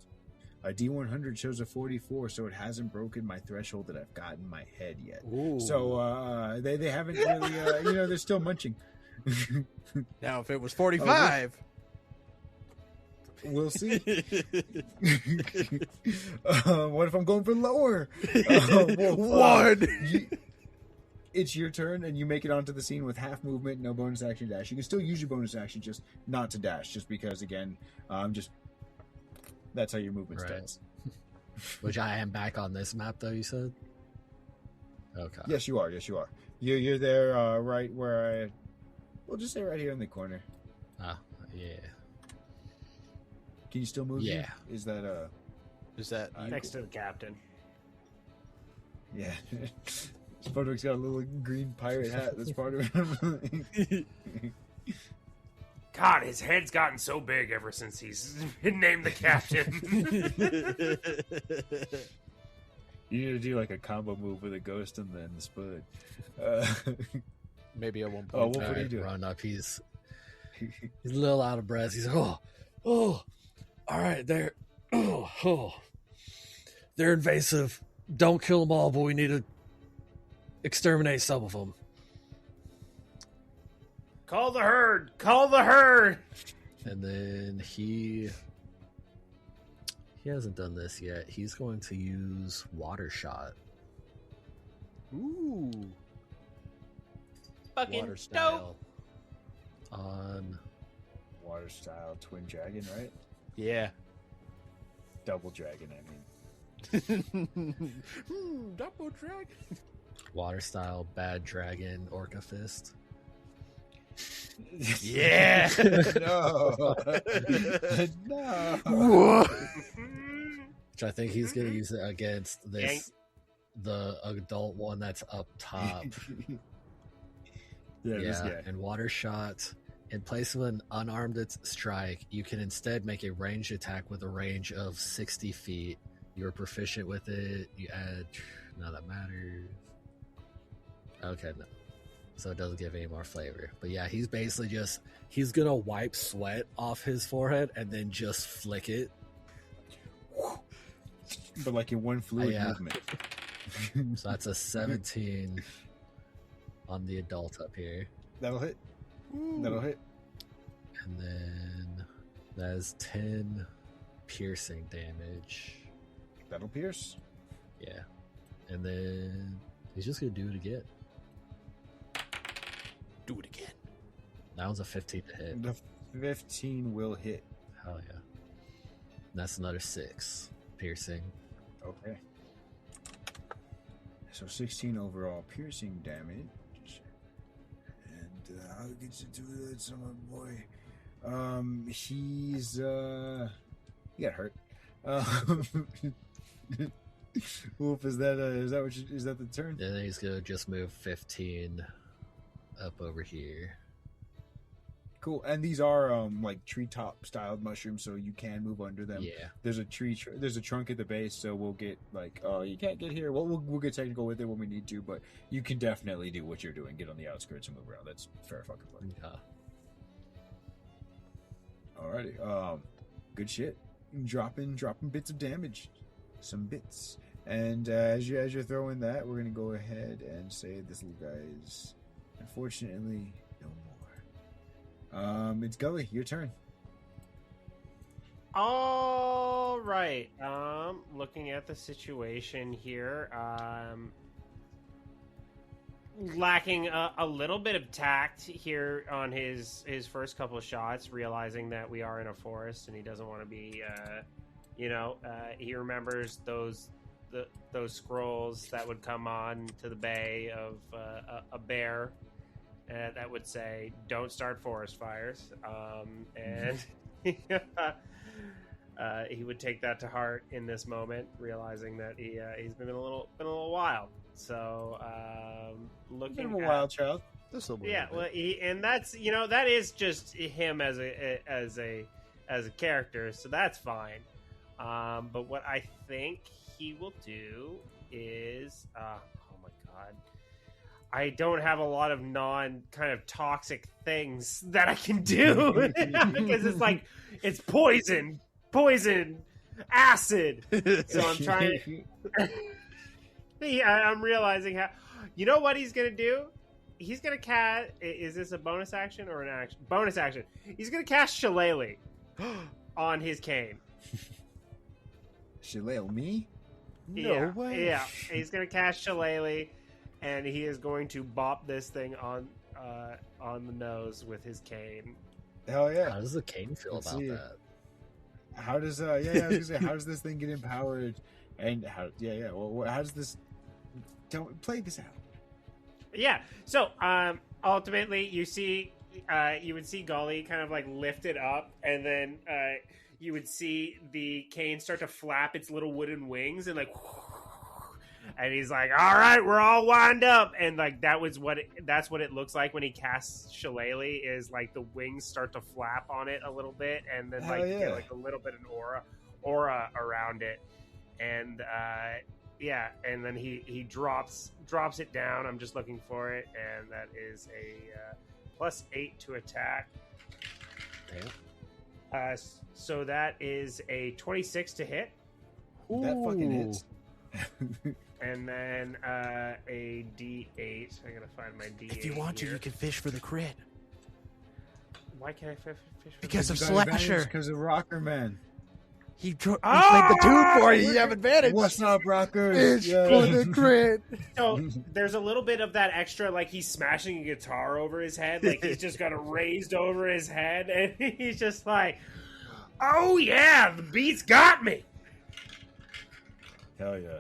A D100 shows a 44, so it hasn't broken my threshold that I've got in my head yet. Ooh. So they haven't really, they're still munching. Now, if it was 45... We'll see. What if I'm going for lower? One! It's your turn, and you make it onto the scene with half movement, no bonus action dash. You can still use your bonus action, just not to dash, just because, again, that's how your movement starts. Which I am back on this map, though, you said? Okay. Yes, you are. You're there right where we'll just say right here in the corner. Ah, yeah. Can you still move? Yeah. Is that next to the captain? Yeah. Spodwick's got a little green pirate hat. That's part of it. God, his head's gotten so big ever since he's been named the captain. You need to do like a combo move with a ghost and then the Spud. Maybe at one point. Oh, what would he do? Run up. He's a little out of breath. He's like, all right, they're invasive. Don't kill them all, but we need to exterminate some of them. Call the herd! Call the herd! And then he hasn't done this yet. He's going to use water shot. Ooh. Fucking Water style. On Water style twin dragon, right? Yeah. Double dragon, I mean. Double dragon. water style bad dragon orca fist. Yeah. No. No. Which I think he's going to use it against the adult one that's up top. This guy. And water shot. In place of an unarmed strike, you can instead make a ranged attack with a range of 60 feet. You're proficient with it. You add... None of that matters. Okay, no. So it doesn't give any more flavor. But yeah, he's basically just... He's going to wipe sweat off his forehead and then just flick it. But like in one fluid movement. So that's a 17 on the adult up here. That'll hit. That'll hit. And then that is 10 piercing damage. That'll pierce. Yeah. And then he's just going to do it again. Do it again. That was a 15 to hit. The 15 will hit. Hell yeah. That's another 6 piercing. Okay. So 16 overall piercing damage. And how gets you do that, son boy? He's he got hurt. Wolf, is that the turn? Then he's gonna just move 15 up over here. Cool. And these are like treetop styled mushrooms, so you can move under them. Yeah. There's a there's a trunk at the base, so we'll get like, oh, you can't get here. Well, we'll get technical with it when we need to, but you can definitely do what you're doing. Get on the outskirts and move around. That's fair fucking play. Yeah. Alrighty. Good shit. Dropping bits of damage. Some bits. And as you're throwing that, we're gonna go ahead and say this little guy is unfortunately no more. It's Gully, your turn. All right. Looking at the situation here, lacking a little bit of tact here on his first couple of shots, realizing that we are in a forest and he doesn't want to be, he remembers those scrolls that would come on to the bay of a bear. That would say, "Don't start forest fires," and he would take that to heart in this moment, realizing that he's been a little wild. So, looking Bit of a wild child. Yeah, well, that is just him as a character, so that's fine. But what I think he will do is, oh my god. I don't have a lot of kind of toxic things that I can do because it's like it's poison, acid. So I'm trying. I'm realizing how. You know what he's gonna do? He's gonna cast. Is this a bonus action or an action? Bonus action. He's gonna cast Shillelagh on his cane. Shillelagh, me? No way. Yeah, he's gonna cast Shillelagh. And he is going to bop this thing on the nose with his cane. Hell yeah! How does the cane feel about that? How does I was gonna say, how does this thing get empowered? And how? Well, how does this? Don't play this out. Yeah. So ultimately, you would see Golly kind of like lift it up, and then you would see the cane start to flap its little wooden wings and like. And he's like, "All right, we're all wind up," and like that's what it looks like when he casts Shillelagh. Is like the wings start to flap on it a little bit, and then you get like a little bit of aura around it, and and then he drops it down. I'm just looking for it, and that is a +8 to attack. Damn. So that is a 26 to hit. That fucking hits. And then a D8. I gotta find my D8. If you want to, you can fish for the crit. Why can't I fish for Because of You got advantage Slasher. Because of Rocker Man. He played the tune for you. You have advantage. What's up, Rockers? Fish for the crit. So there's a little bit of that extra, like he's smashing a guitar over his head, like he's just got it raised over his head, and he's just like, "Oh yeah, the beat's got me." Hell yeah.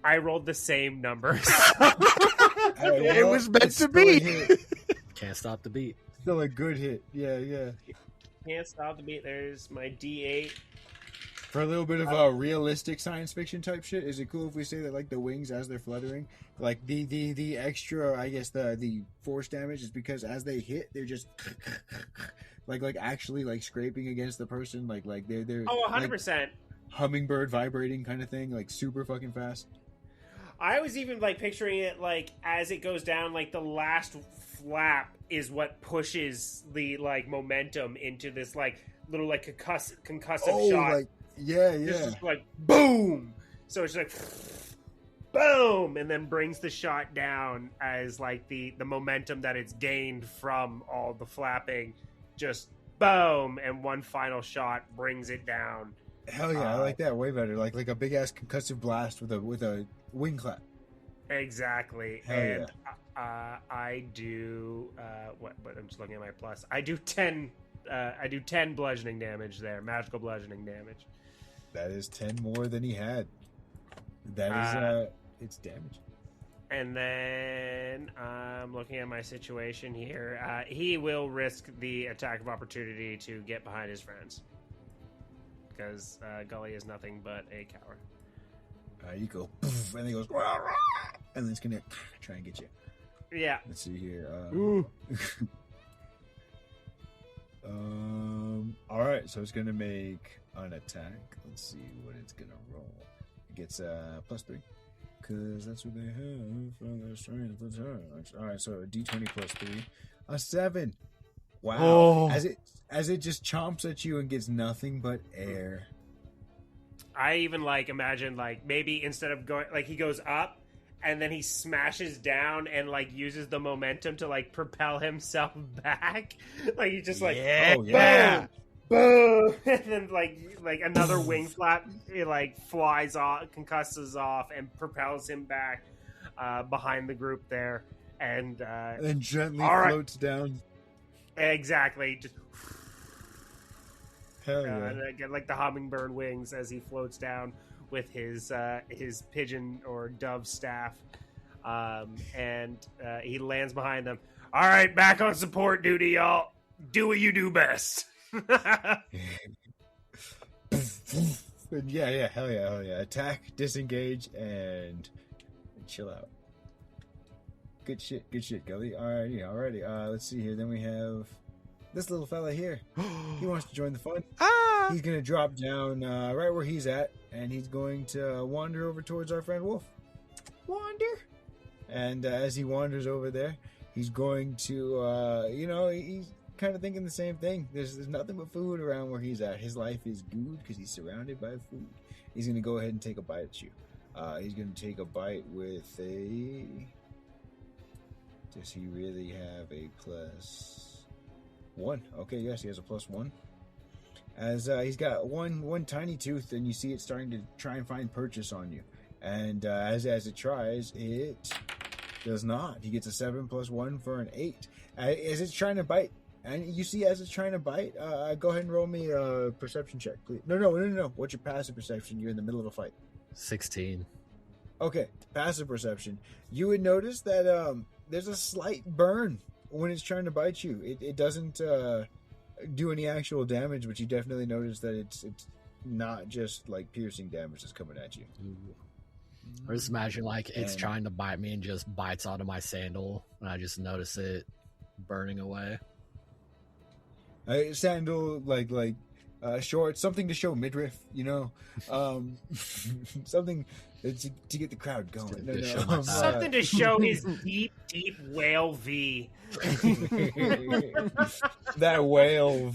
I rolled the same numbers. It was meant to be. Can't stop the beat. Still a good hit. Yeah. Can't stop the beat. There's my D8. For a little bit of realistic science fiction type shit, is it cool if we say that like the wings as they're fluttering, like the extra, I guess the force damage is because as they hit, they're just like actually like scraping against the person, like they're 100%. Like, hummingbird vibrating kind of thing, like super fucking fast. I was even like picturing it like as it goes down, like the last flap is what pushes the like momentum into this like little like concussive shot. Like, yeah. It's just like boom. So it's like boom, and then brings the shot down as like the momentum that it's gained from all the flapping, just boom, and one final shot brings it down. Hell yeah, I like that way better. Like a big ass concussive blast with a wing clap. Exactly. Hell and I do what I'm just looking at my plus. I do 10 bludgeoning damage there, magical bludgeoning damage. That is 10 more than he had. That is it's damage. And then I'm looking at my situation here. He will risk the attack of opportunity to get behind his friends. Because Gully is nothing but a coward. You go, poof, and then he goes, and then it's gonna try and get you. Yeah. Let's see here. All right, so it's gonna make an attack. Let's see what it's gonna roll. It gets +3, because that's what they have for their strength attacks. All right, so a D20 +3, a 7. Wow. Oh. As it just chomps at you and gets nothing but air. I even like imagine like maybe instead of going like he goes up and then he smashes down and like uses the momentum to like propel himself back. Like he just like yeah. Boom, and then like another wing flap it like flies off, concusses off, and propels him back behind the group there, and then gently floats down. Exactly, just. Hell yeah. And I get like the hummingbird wings as he floats down with his pigeon or dove staff, and he lands behind them. All right, back on support duty, y'all. Do what you do best. Yeah, hell yeah. Attack, disengage, and chill out. Good shit, Gully. Alrighty. Let's see here. Then we have this little fella here. He wants to join the fun. He's going to drop down right where he's at, and he's going to wander over towards our friend Wolf. Wander. And as he wanders over there, he's going to, he's kind of thinking the same thing. There's nothing but food around where he's at. His life is good because he's surrounded by food. He's going to go ahead and take a bite at you. He's going to take a bite with a... Does he really have a +1? Okay, yes, he has a +1. As he's got one tiny tooth, and you see it starting to try and find purchase on you. And as it tries, it does not. He gets a 7 + 1 for an 8. As it's trying to bite, and you see as it's trying to bite, go ahead and roll me a perception check, please. No. What's your passive perception? You're in the middle of a fight. 16. Okay, passive perception. You would notice that there's a slight burn when it's trying to bite you. It doesn't do any actual damage, but you definitely notice that it's not just like piercing damage that's coming at you. Or just imagine like it's trying to bite me and just bites onto my sandal, and I just notice it burning away. Sandal, like short, something to show midriff, something to get the crowd going. Something to show his deep whale V. That whale.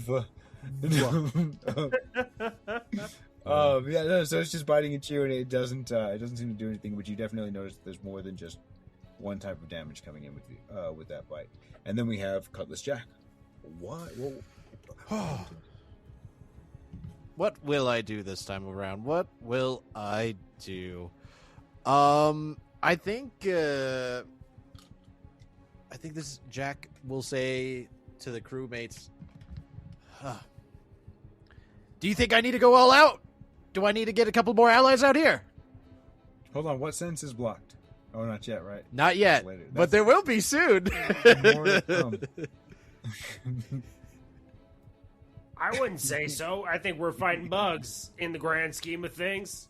So it's just biting at you, and it doesn't seem to do anything. But you definitely notice that there's more than just one type of damage coming in with you with that bite. And then we have Cutlass Jack. What? What will I do this time around? What will I do? I think this Jack will say to the crewmates, do you think I need to go all out? Do I need to get a couple more allies out here? Hold on, what sense is blocked? Oh, not yet, right? Not yet, but there will be soon. More to come. I wouldn't say so. I think we're fighting bugs in the grand scheme of things.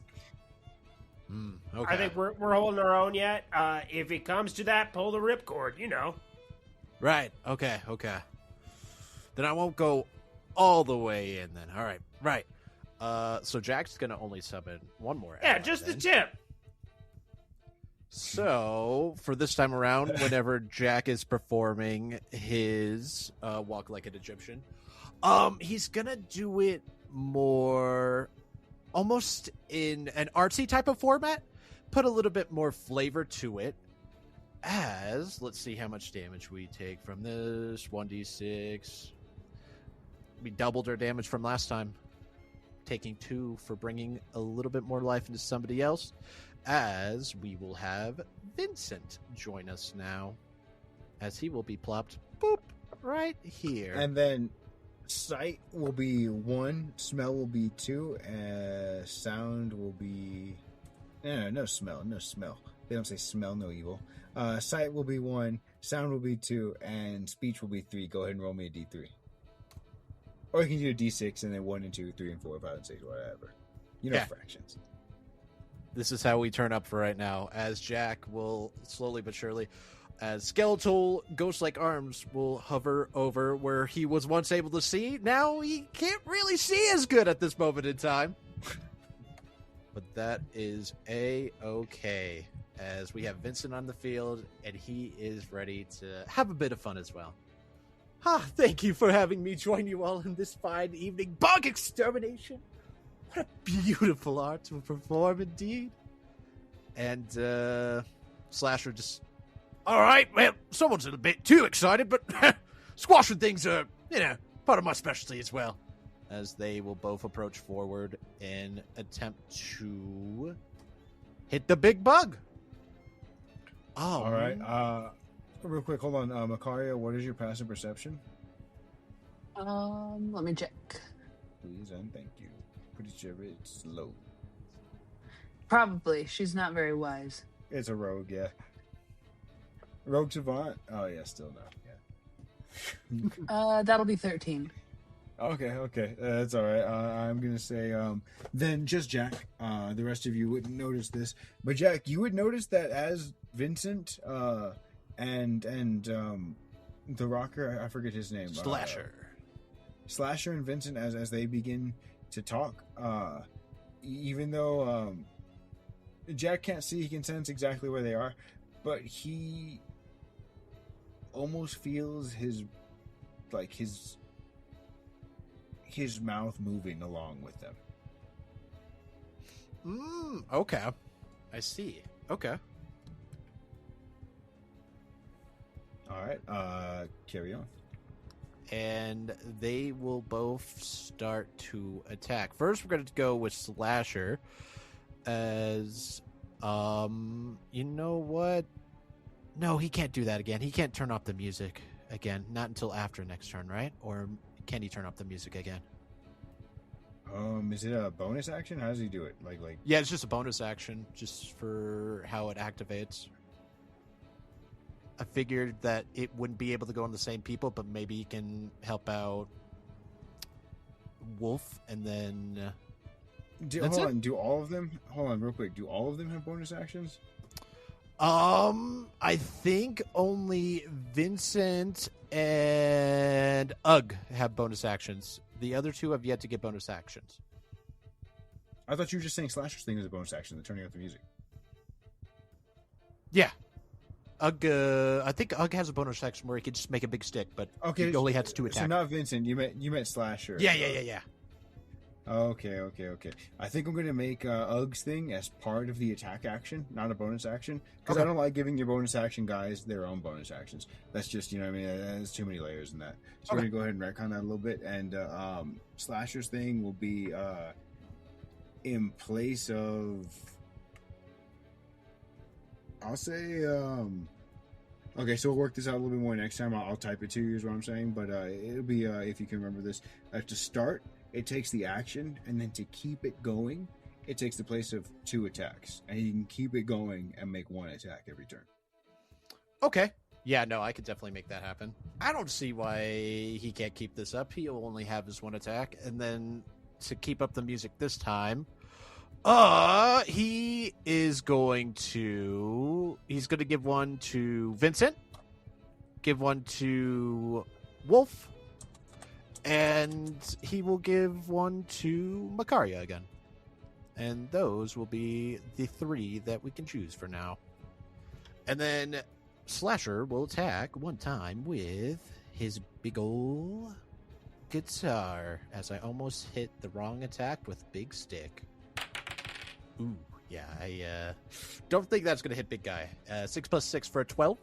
Okay. I think we're holding our own yet. If it comes to that, pull the ripcord, you know. Right. Okay. Then I won't go all the way in then. All right. Right. So Jack's going to only summon one more. Yeah, ally just then. the tip. So for this time around, whenever Jack is performing his walk like an Egyptian, he's going to do it more almost in an artsy type of format, put a little bit more flavor to it. As, let's see how much damage we take from this. 1d6. We doubled our damage from last time, taking 2 for bringing a little bit more life into somebody else. As we will have Vincent join us now, as he will be plopped, boop, right here. And then sight will be 1, smell will be 2, sound will be... No smell. They don't say smell, no evil. Sight will be 1, sound will be 2, and speech will be 3. Go ahead and roll me a d3. Or you can do a d6 and then 1 and 2, 3 and 4, 5 and 6, whatever. Fractions. This is how we turn up for right now, as Jack will slowly but surely, as skeletal ghost-like arms will hover over where he was once able to see. Now he can't really see as good at this moment in time. But that is A-okay, as we have Vincent on the field, and he is ready to have a bit of fun as well. Thank you for having me join you all in this fine evening. Bug extermination! What a beautiful art to perform, indeed. And Slasher just... All right, well, someone's a bit too excited, but squashing things are, part of my specialty as well. As they will both approach forward and attempt to hit the big bug. Oh, all right. Real quick, hold on. Makaria, what is your passive perception? Let me check. Please and thank you. Pretty sure it's low. Probably. She's not very wise. It's a rogue, yeah. Rogue Savant? Oh, yeah, still no. Yeah. That'll be 13. Okay. That's all right. I'm going to say, then just Jack. The rest of you wouldn't notice this. But Jack, you would notice that as Vincent and the rocker, I forget his name. Slasher and Vincent, as they begin to talk, even though Jack can't see, he can sense exactly where they are, but he almost feels his mouth moving along with them. Okay. I see. Okay. All right, carry on. And they will both start to attack. First, we're going to go with Slasher, as, you know what? No, he can't do that again. He can't turn off the music again. Not until after next turn, right? Or can he turn off the music again? Is it a bonus action? How does he do it? Like Yeah, it's just a bonus action, just for how it activates. I figured that it wouldn't be able to go on the same people, but maybe he can help out Wolf, and then... Hold on, do all of them... Hold on, real quick. Do all of them have bonus actions? I think only Vincent and Ugg have bonus actions. The other two have yet to get bonus actions. I thought you were just saying Slasher's thing is a bonus action, the turning off the music. Yeah. Ugg, I think Ugg has a bonus action where he can just make a big stick, but he only has 2 attacks. So not Vincent, you meant Slasher. Yeah. Okay. I think I'm going to make Ugg's thing as part of the attack action, not a bonus action, because I don't like giving your bonus action guys their own bonus actions. That's just, there's too many layers in that. So we're going to go ahead and retcon that a little bit, and Slasher's thing will be in place of... I'll say, okay, so we'll work this out a little bit more next time. I'll type it to you is what I'm saying, but it'll be, if you can remember this, to start, it takes the action, and then to keep it going, it takes the place of 2 attacks, and you can keep it going and make 1 attack every turn. Okay. Yeah, no, I could definitely make that happen. I don't see why he can't keep this up. He'll only have his one attack, and then to keep up the music this time, he is going to give one to Vincent, give one to Wolf, and he will give one to Makaria again. And those will be the 3 that we can choose for now. And then Slasher will attack one time with his big ol' guitar, as I almost hit the wrong attack with big stick. Ooh, yeah, I don't think that's going to hit big guy. 6 plus 6 for a 12.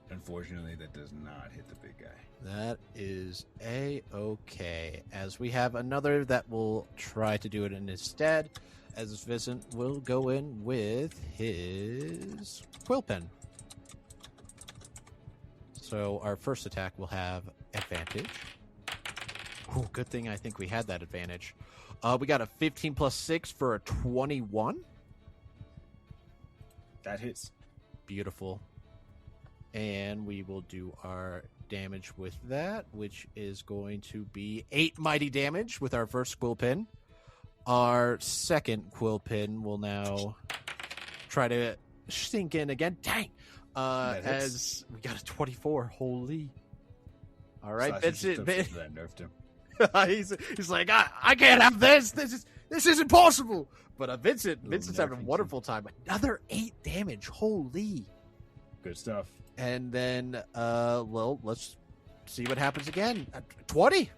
Unfortunately, that does not hit the big guy. That is A-okay. As we have another that will try to do it in his stead, as Vincent will go in with his quill pen. So our first attack will have advantage. Ooh, good thing I think we had that advantage. We got a 15 plus 6 for a 21. That hits. Beautiful. And we will do our damage with that, which is going to be 8 mighty damage with our first quill pin. Our second quill pin will now try to sink in again. Dang! As we got a 24. Holy. All right, Vincent. That nerfed him. he's like, I can't have this. This isn't possible. But Vincent's having a wonderful time. Another 8 damage. Holy. Good stuff. And then, let's see what happens again. 20.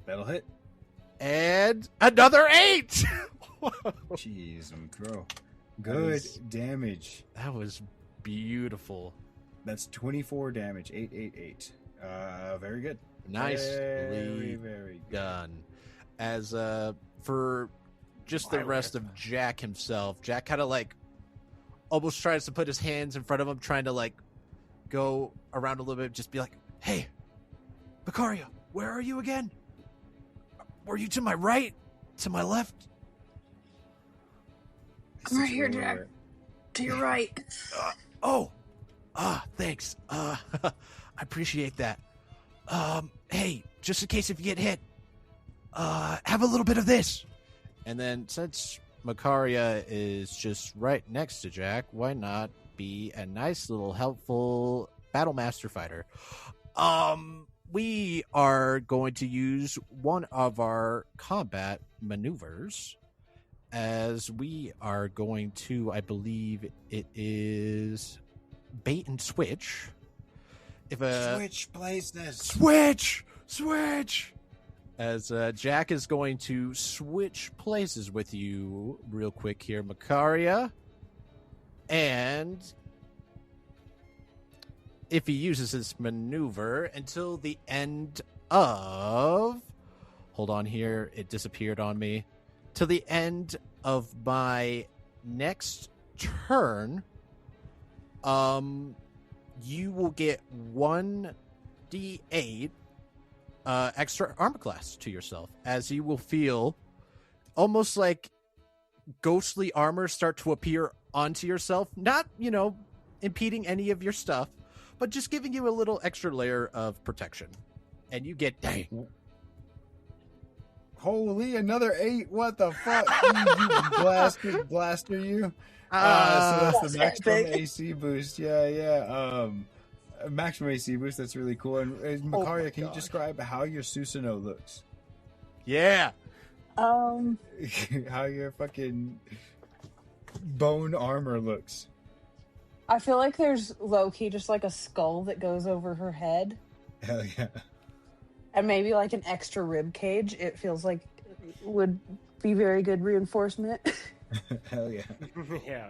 That'll hit. And another 8. Jeez, crow. Good damage. That was beautiful. That's 24 damage. 888. Very good. Nicely very good. done. As for just the rest of Jack himself, Jack kind of like almost tries to put his hands in front of him, trying to like go around a little bit, just be like, "Hey, Makaria, where are you again? Were you to my right? To my left?" I'm right here, Jack. To your right. Thanks. I appreciate that. Hey, just in case if you get hit, have a little bit of this. And then since Makaria is just right next to Jack, why not be a nice little helpful battle master fighter? We are going to use one of our combat maneuvers, as we are going to, I believe it is bait and switch. Switch places. Switch! As Jack is going to switch places with you real quick here, Makaria. And if he uses this maneuver until the end of... Hold on here. It disappeared on me. To the end of my next turn, you will get 1d8 extra armor class to yourself, as you will feel almost like ghostly armor start to appear onto yourself, not, impeding any of your stuff, but just giving you a little extra layer of protection. And you get, dang. Holy, another 8. What the fuck? You blaster, you. So that's the maximum AC boost. Yeah. Maximum AC boost. That's really cool. And Makaria, can you describe how your Susanoo looks? Yeah. How your fucking bone armor looks. I feel like there's low-key just like a skull that goes over her head. Hell yeah. And maybe like an extra rib cage. It feels like it would be very good reinforcement. Hell yeah. Yeah.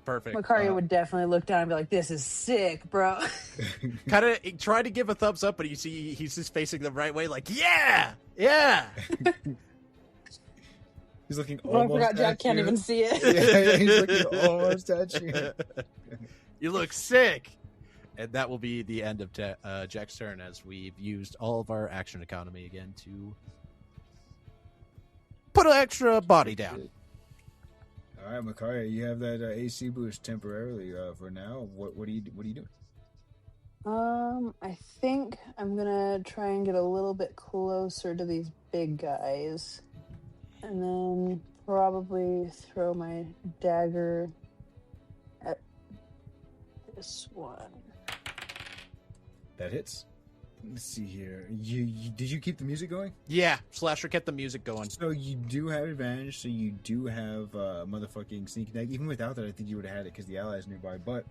Perfect. Makaria would definitely look down and be like, "This is sick, bro." Kind of try to give a thumbs up, but you see he's just facing the right way, like, yeah. He's looking I almost forgot at Jack can't you. even see it. Yeah, he's looking almost at you. You look sick. And that will be the end of Jack's turn, as we've used all of our action economy again to put an extra body down. All right, Makaria, you have that AC boost temporarily for now. What are you doing? I think I'm gonna try and get a little bit closer to these big guys, and then probably throw my dagger at this one. That hits. Let's see here. You did you keep the music going? Yeah, Slasher kept the music going. So you do have advantage. So you do have motherfucking sneak attack. Even without that, I think you would have had it because the ally is nearby. But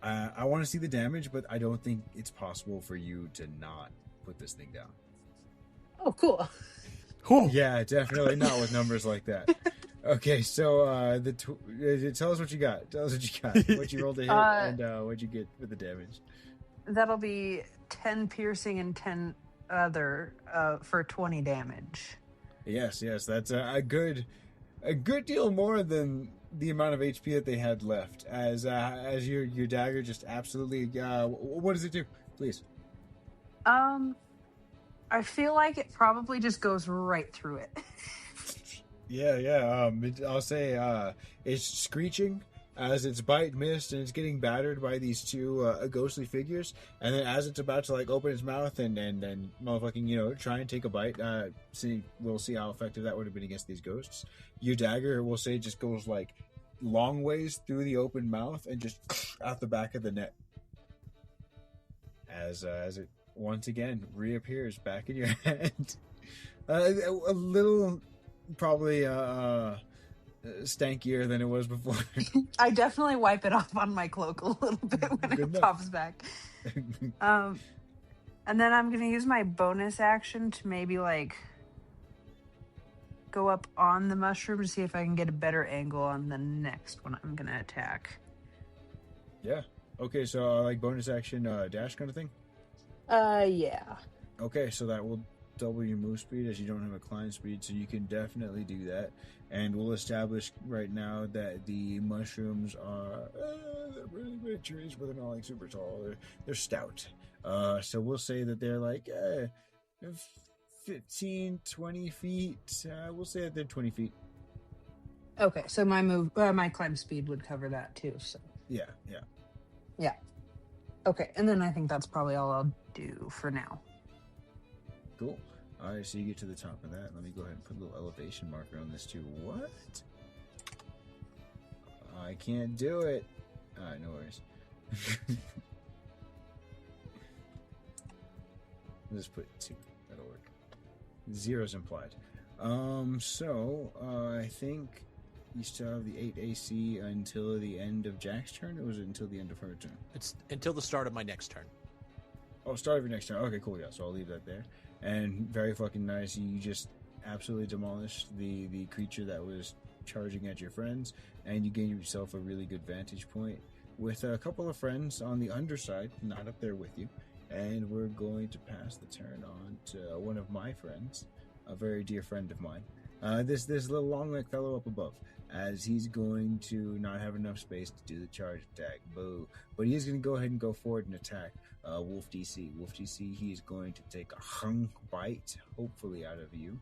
I want to see the damage, but I don't think it's possible for you to not put this thing down. Oh, cool. Yeah, definitely not with numbers like that. Okay, so tell us what you got. Tell us what you got. What you rolled to hit and what'd you get with the damage. That'll be 10 piercing and 10 other for 20 damage. Yes, that's a good deal more than the amount of HP that they had left. As your dagger just absolutely. What does it do, please? I feel like it probably just goes right through it. Yeah. I'll say it's screeching as its bite missed, and it's getting battered by these two ghostly figures. And then as it's about to like open its mouth and motherfucking try and take a bite, we'll see how effective that would have been against these ghosts. Your dagger, we'll say, just goes like long ways through the open mouth and just out the back of the neck as it once again reappears back in your hand. A little probably stankier than it was before. I definitely wipe it off on my cloak a little bit when Good it enough. pops back. And then I'm going to use my bonus action to maybe like go up on the mushroom to see if I can get a better angle on the next one I'm going to attack. Yeah. Okay, so like bonus action dash kind of thing? Yeah. Okay, so that will double your move speed as you don't have a climb speed, so you can definitely do that. And we'll establish right now that the mushrooms are they're really big trees, but they're not like super tall. They're stout. So we'll say that they're like 15, 20 feet. We'll say that they're 20 feet. Okay, so my climb speed would cover that too. So Yeah. okay, and then I think that's probably all I'll do for now. Cool. All right, so you get to the top of that. Let me go ahead and put a little elevation marker on this too. What? I can't do it. All right, no worries. Let's put 2. That'll work. 0's implied. I think you still have the 8 AC until the end of Jack's turn, or was it until the end of her turn? It's until the start of my next turn. Oh, start of your next turn. Okay, cool. Yeah, so I'll leave that there. And very fucking nice. You just absolutely demolished the creature that was charging at your friends, and you gained yourself a really good vantage point with a couple of friends on the underside, not up there with you. And we're going to pass the turn on to one of my friends, a very dear friend of mine. This little long-necked fellow up above, as he's going to not have enough space to do the charge attack. Boo. But he is going to go ahead and go forward and attack Wolf DC. Wolf DC, he is going to take a hung bite, hopefully out of you,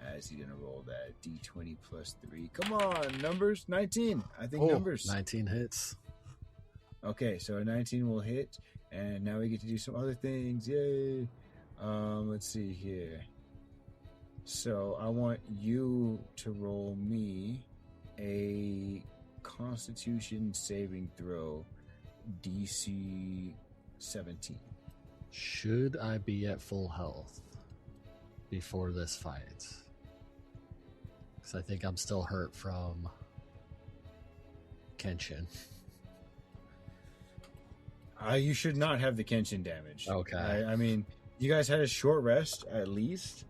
as he's going to roll that D20 plus 3. Come on, numbers. 19. I think numbers. 19 hits. Okay, so a 19 will hit, and now we get to do some other things. Yay. Let's see here. So I want you to roll me a Constitution saving throw, DC 17. Should I be at full health before this fight? Because I think I'm still hurt from Kenshin. You should not have the Kenshin damage. Okay. I mean, you guys had a short rest at least.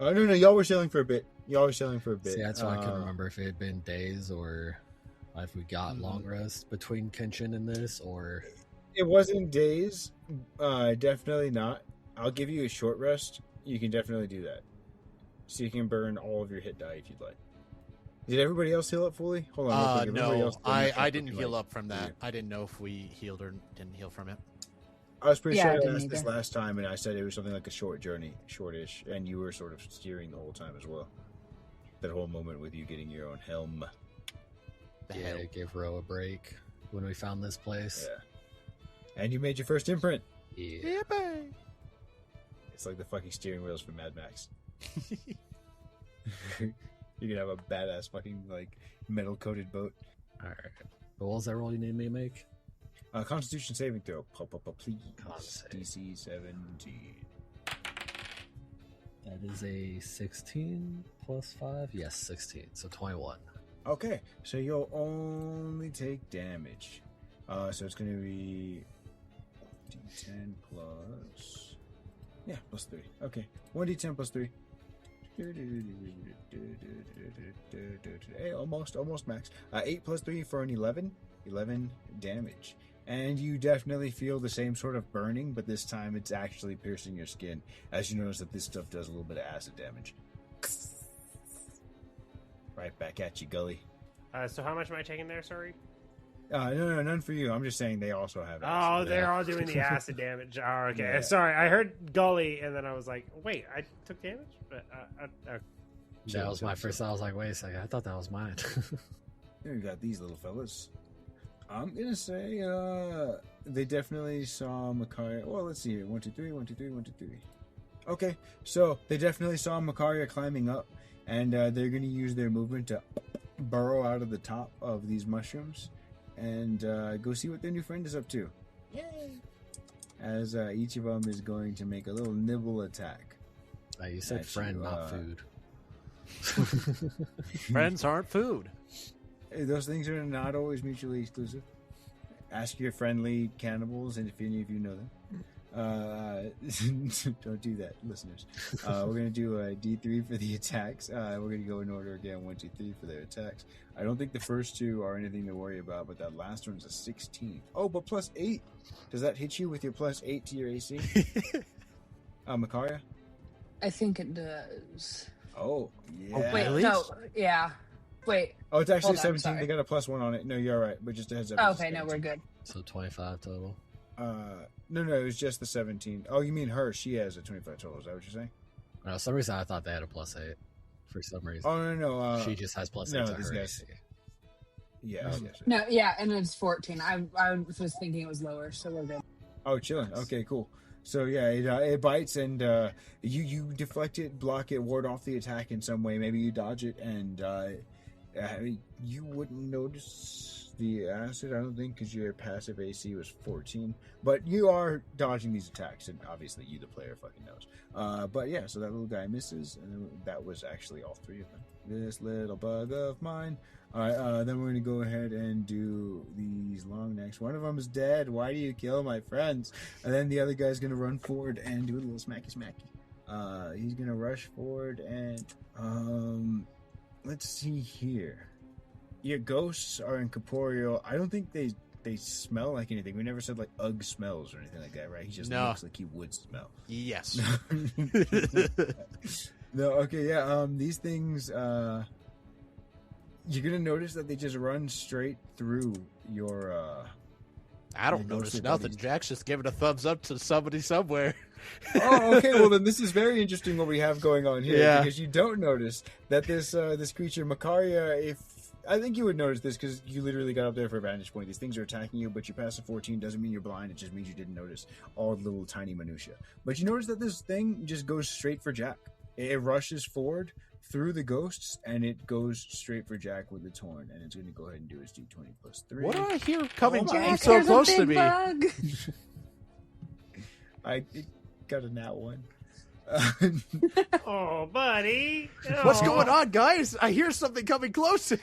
No, y'all were sailing for a bit. See, that's why I couldn't remember if it had been days or if we got long rest between Kenshin and this, or... It wasn't days. Definitely not. I'll give you a short rest. You can definitely do that. So you can burn all of your hit die if you'd like. Did everybody else heal up fully? Hold on. No, I didn't heal up from that. I didn't know if we healed or didn't heal from it. I was pretty sure I didn't asked this either. last time, and I said it was something like a short journey, shortish, and you were sort of steering the whole time as well. That whole moment with you getting your own helm. the Yeah, hell? give Ro a break when we found this place. Yeah. And you made your first imprint. Yeah. Yippee! It's like the fucking steering wheels from Mad Max. You're gonna have a badass fucking like metal coated boat. Alright. But what was that roll you need me to make? Constitution saving throw. Please. Con save. DC 17. That is a 16 plus 5? Yes, 16. So 21. Okay, so you'll only take damage. So it's gonna be D10 plus. Yeah, plus 3. Okay, 1D10 plus 3. Hey, almost max. 8 plus 3 for an 11. 11 damage. And you definitely feel the same sort of burning, but this time it's actually piercing your skin, as you notice that this stuff does a little bit of acid damage. Right back at you, Gully. So how much am I taking there, sorry? No, none for you. I'm just saying they also have acid. Oh, they're all doing the acid damage. Oh, okay. Yeah. Sorry, I heard Gully, and then I was like, wait, I took damage? But, That was my first thought. I was like, wait a second. I thought that was mine. Here we got these little fellas. I'm gonna say they definitely saw Makaria. Well, let's see here. 1, 2, 3, 1, 2, 3, 1, 2, 3. Okay, so they definitely saw Makaria climbing up, and they're gonna use their movement to burrow out of the top of these mushrooms and go see what their new friend is up to. Yay! As each of them is going to make a little nibble attack. You said At friend, you, not food. Friends aren't food. Those things are not always mutually exclusive. Ask your friendly cannibals, and if any of you know them. Don't do that, listeners. We're going to do a D3 for the attacks. We're going to go in order again, 1, 2, 3 for their attacks. I don't think the first two are anything to worry about, but that last one's a 16. Oh, but plus 8. Does that hit you with your plus 8 to your AC? Makaria? I think it does. Oh, yeah. Oh, Wait, Really? no, yeah. Wait. Oh, it's actually Hold on, 17. sorry. They got a plus 1 on it. No, you're all right. But just a heads up. Oh, it's okay, no, 17. we're good. So 25 total. No, it was just the 17. Oh, you mean her? She has a 25 total. Is that what you're saying? No, for some reason I thought they had a plus 8. For some reason. Oh, no. She just has plus 8 no, to this her guy's- AC. Yes. No, yeah, and it's 14. I was thinking it was lower, so we're good. Oh, chilling. Okay, cool. So yeah, it bites, and you deflect it, block it, ward off the attack in some way. Maybe you dodge it, and you wouldn't notice the acid, I don't think, because your passive AC was 14. But you are dodging these attacks, and obviously you, the player, fucking knows. But yeah, so that little guy misses, and that was actually all 3 of them. This little bug of mine. All right, then we're going to go ahead and do these long necks. One of them is dead. Why do you kill my friends? And then the other guy's going to run forward and do a little smacky. He's going to rush forward and, let's see here. Your ghosts are incorporeal. I don't think they smell like anything. We never said, like, ugh smells or anything like that, right? He just No. looks like he would smell. Yes. No, okay, yeah, these things, you're gonna notice that they just run straight through your, I don't Your notice ghostly nothing. buddies. Jack's just giving a thumbs up to somebody somewhere. Oh, okay, well then this is very interesting what we have going on here, Yeah. because you don't notice that this creature, Makaria, I think you would notice this because you literally got up there for a vantage point. These things are attacking you, but you pass a 14 doesn't mean you're blind. It just means you didn't notice all the little tiny minutia. But you notice that this thing just goes straight for Jack. It rushes forward through the ghosts, and it goes straight for Jack with its horn, and it's going to go ahead and do its D20 plus 3. What do I hear coming Oh, from Jack, so There's a close to big me? bug. I got a nat 1. oh, buddy. What's Oh. going on, guys? I hear something coming closer.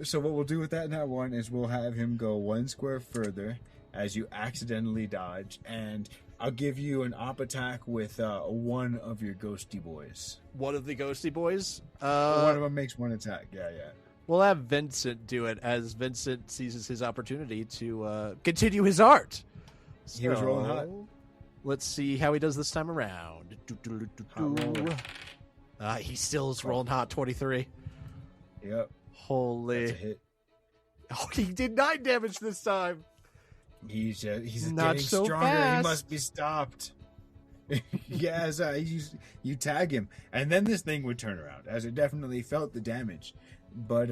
So what we'll do with that nat 1 is we'll have him go 1 square further as you accidentally dodge, and I'll give you an op attack with one of your ghosty boys. One of the ghosty boys. One of them makes 1 attack. Yeah. We'll have Vincent do it as Vincent seizes his opportunity to continue his art. He was rolling hot. Let's see how he does this time around. Hot roller. He still is rolling hot, 23. Yep, Holy. that's a hit. Oh, he did 9 damage this time. He's Not getting so stronger. fast. He must be stopped. Yes, you tag him, and then this thing would turn around as it definitely felt the damage. But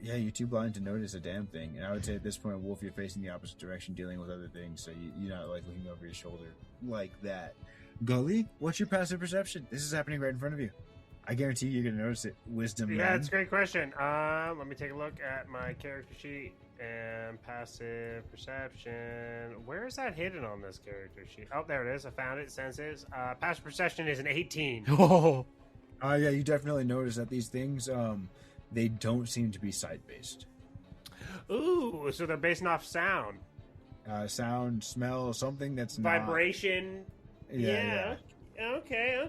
yeah, you're too blind to notice a damn thing. And I would say at this point, Wolf, you're facing the opposite direction, dealing with other things, so you're not like looking over your shoulder like that. Gully, what's your passive perception? This is happening right in front of you. I guarantee you're gonna notice it. Wisdom. Yeah, man. that's a great question. Let me take a look at my character sheet and passive perception. Where is that hidden on this character sheet? Oh, there it is. I found it. Senses. Passive perception is an 18. Oh, Yeah, you definitely notice that these things, they don't seem to be sight-based. Ooh, so they're based off sound, Sound, smell, something that's vibration. Not... Yeah. Okay.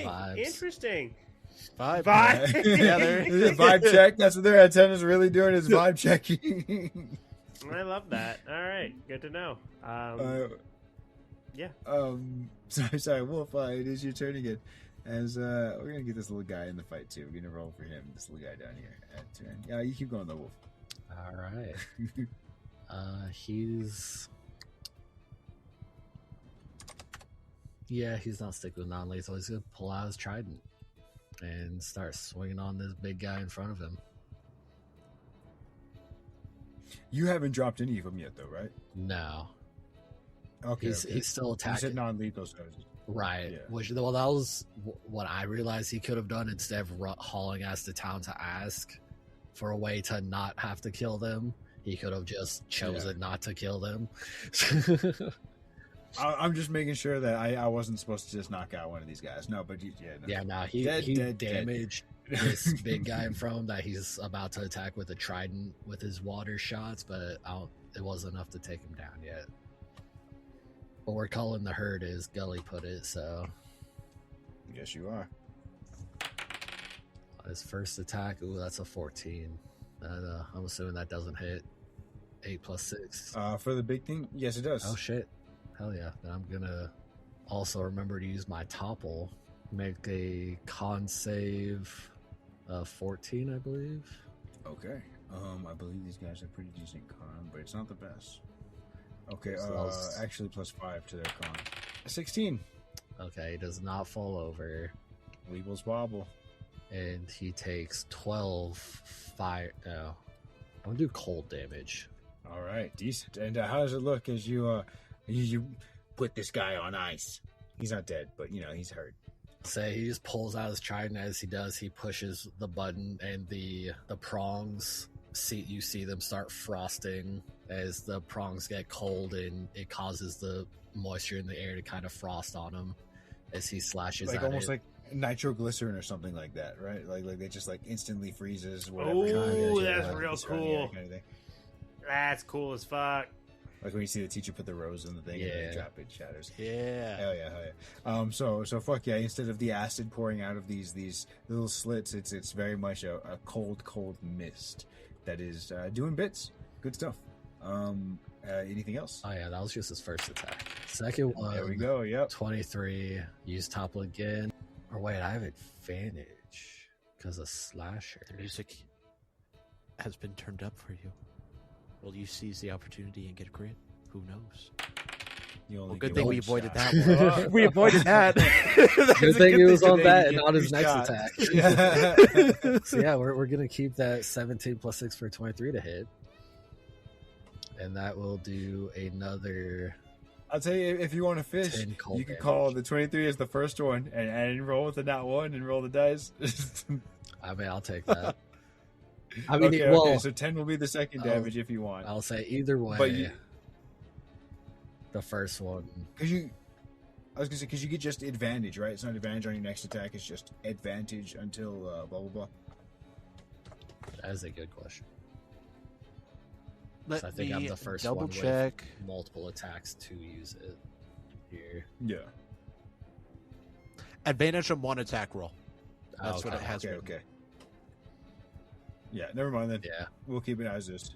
Vibes. Interesting. vibe. Vibe. Together. Vibe check. That's what their antenna's really doing is vibe checking. I love that. All right, good to know. Yeah. Sorry, Wolf. It is your turn again. As we're gonna get this little guy in the fight too. We're gonna roll for him. This little guy down here at turn. Yeah, you keep going though, Wolf. All right. He's not sticking with non-lethal. He's gonna pull out his trident and start swinging on this big guy in front of him. You haven't dropped any of them yet, though, right? No, Okay. he's still You attacking. said non-lethal, so Right. Yeah. Which, well, that was what I realized he could have done instead of hauling ass to town to ask for a way to not have to kill them. He could have just chosen not to kill them. I'm just making sure that I wasn't supposed to just knock out one of these guys. No, but He Dead. damaged this big guy in front of him that he's about to attack with a trident with his water shots, but it wasn't enough to take him down yet. What we're calling the herd, as Gully put it, so Yes, you are. his first attack, that's a 14. I'm assuming that doesn't hit. 8 plus 6. For the big thing, yes, it does. Oh shit. Hell yeah. Then I'm gonna also remember to use my topple. Make a con save 14, I believe. Okay. I believe these guys are pretty decent con, but it's not the best. Okay, So actually plus 5 to their con. 16. Okay, he does not fall over. Weebles wobble. And he takes 12 fire. No. I'm gonna do cold damage. All right, decent. And how does it look as you put this guy on ice? He's not dead, but he's hurt. Say he just pulls out his trident. As he does, he pushes the button, and the prongs. You see them start frosting as the prongs get cold, and it causes the moisture in the air to kind of frost on him as he slashes Like at almost it. like nitroglycerin or something like that, right? Like they just instantly freezes. Whatever. Ooh, that's real cool. Kind of thing. That's cool as fuck. Like when you see the teacher put the rose in the thing and then drop it shatters. Yeah. Hell yeah. So fuck yeah. Instead of the acid pouring out of these little slits, it's very much a cold mist that is doing bits. Good stuff. Anything else? Oh yeah, that was just his first attack. Second one. There we go. Yep. 23. Use topple again. Or wait, I have advantage because of slasher. The music has been turned up for you. Will you seize the opportunity and get a crit? Who knows? Well, good thing we avoided that one. We avoided that. Good thing it was on that and get not his two next shots. attack. Yeah. So yeah, we're gonna keep that 17 plus 6 for 23 to hit, and that will do another. I'll tell you, if you want to fish, 10 cold you can damage. call the 23 as the first one and roll with the nat one and roll the dice. I mean, I'll take that. I mean, okay, so 10 will be the second damage if you want. I'll say either way. But you, the first one. because you get just advantage, right? It's not advantage on your next attack. It's just advantage until blah blah blah. That is a good question. Let So I think me I'm the first double one check. with multiple attacks to use it here. Yeah. Advantage on one attack roll. That's Okay. what it has. Okay. written. Okay. Yeah. Never mind then. Yeah. We'll keep it as is.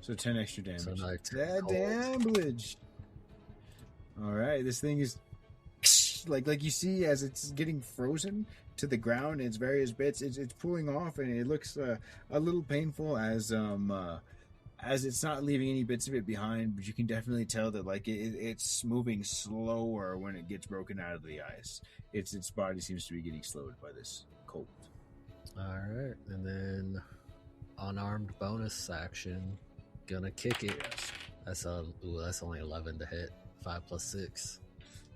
So 10 extra damage. So another 10 That cold. damage. All right. This thing is like you see as it's getting frozen to the ground in its various bits. It's pulling off, and it looks a little painful as it's not leaving any bits of it behind. But you can definitely tell that it's moving slower when it gets broken out of the ice. Its body seems to be getting slowed by this cold. All right, and then unarmed bonus action, gonna kick it. Yes. That's only 11 to hit. 5 plus 6.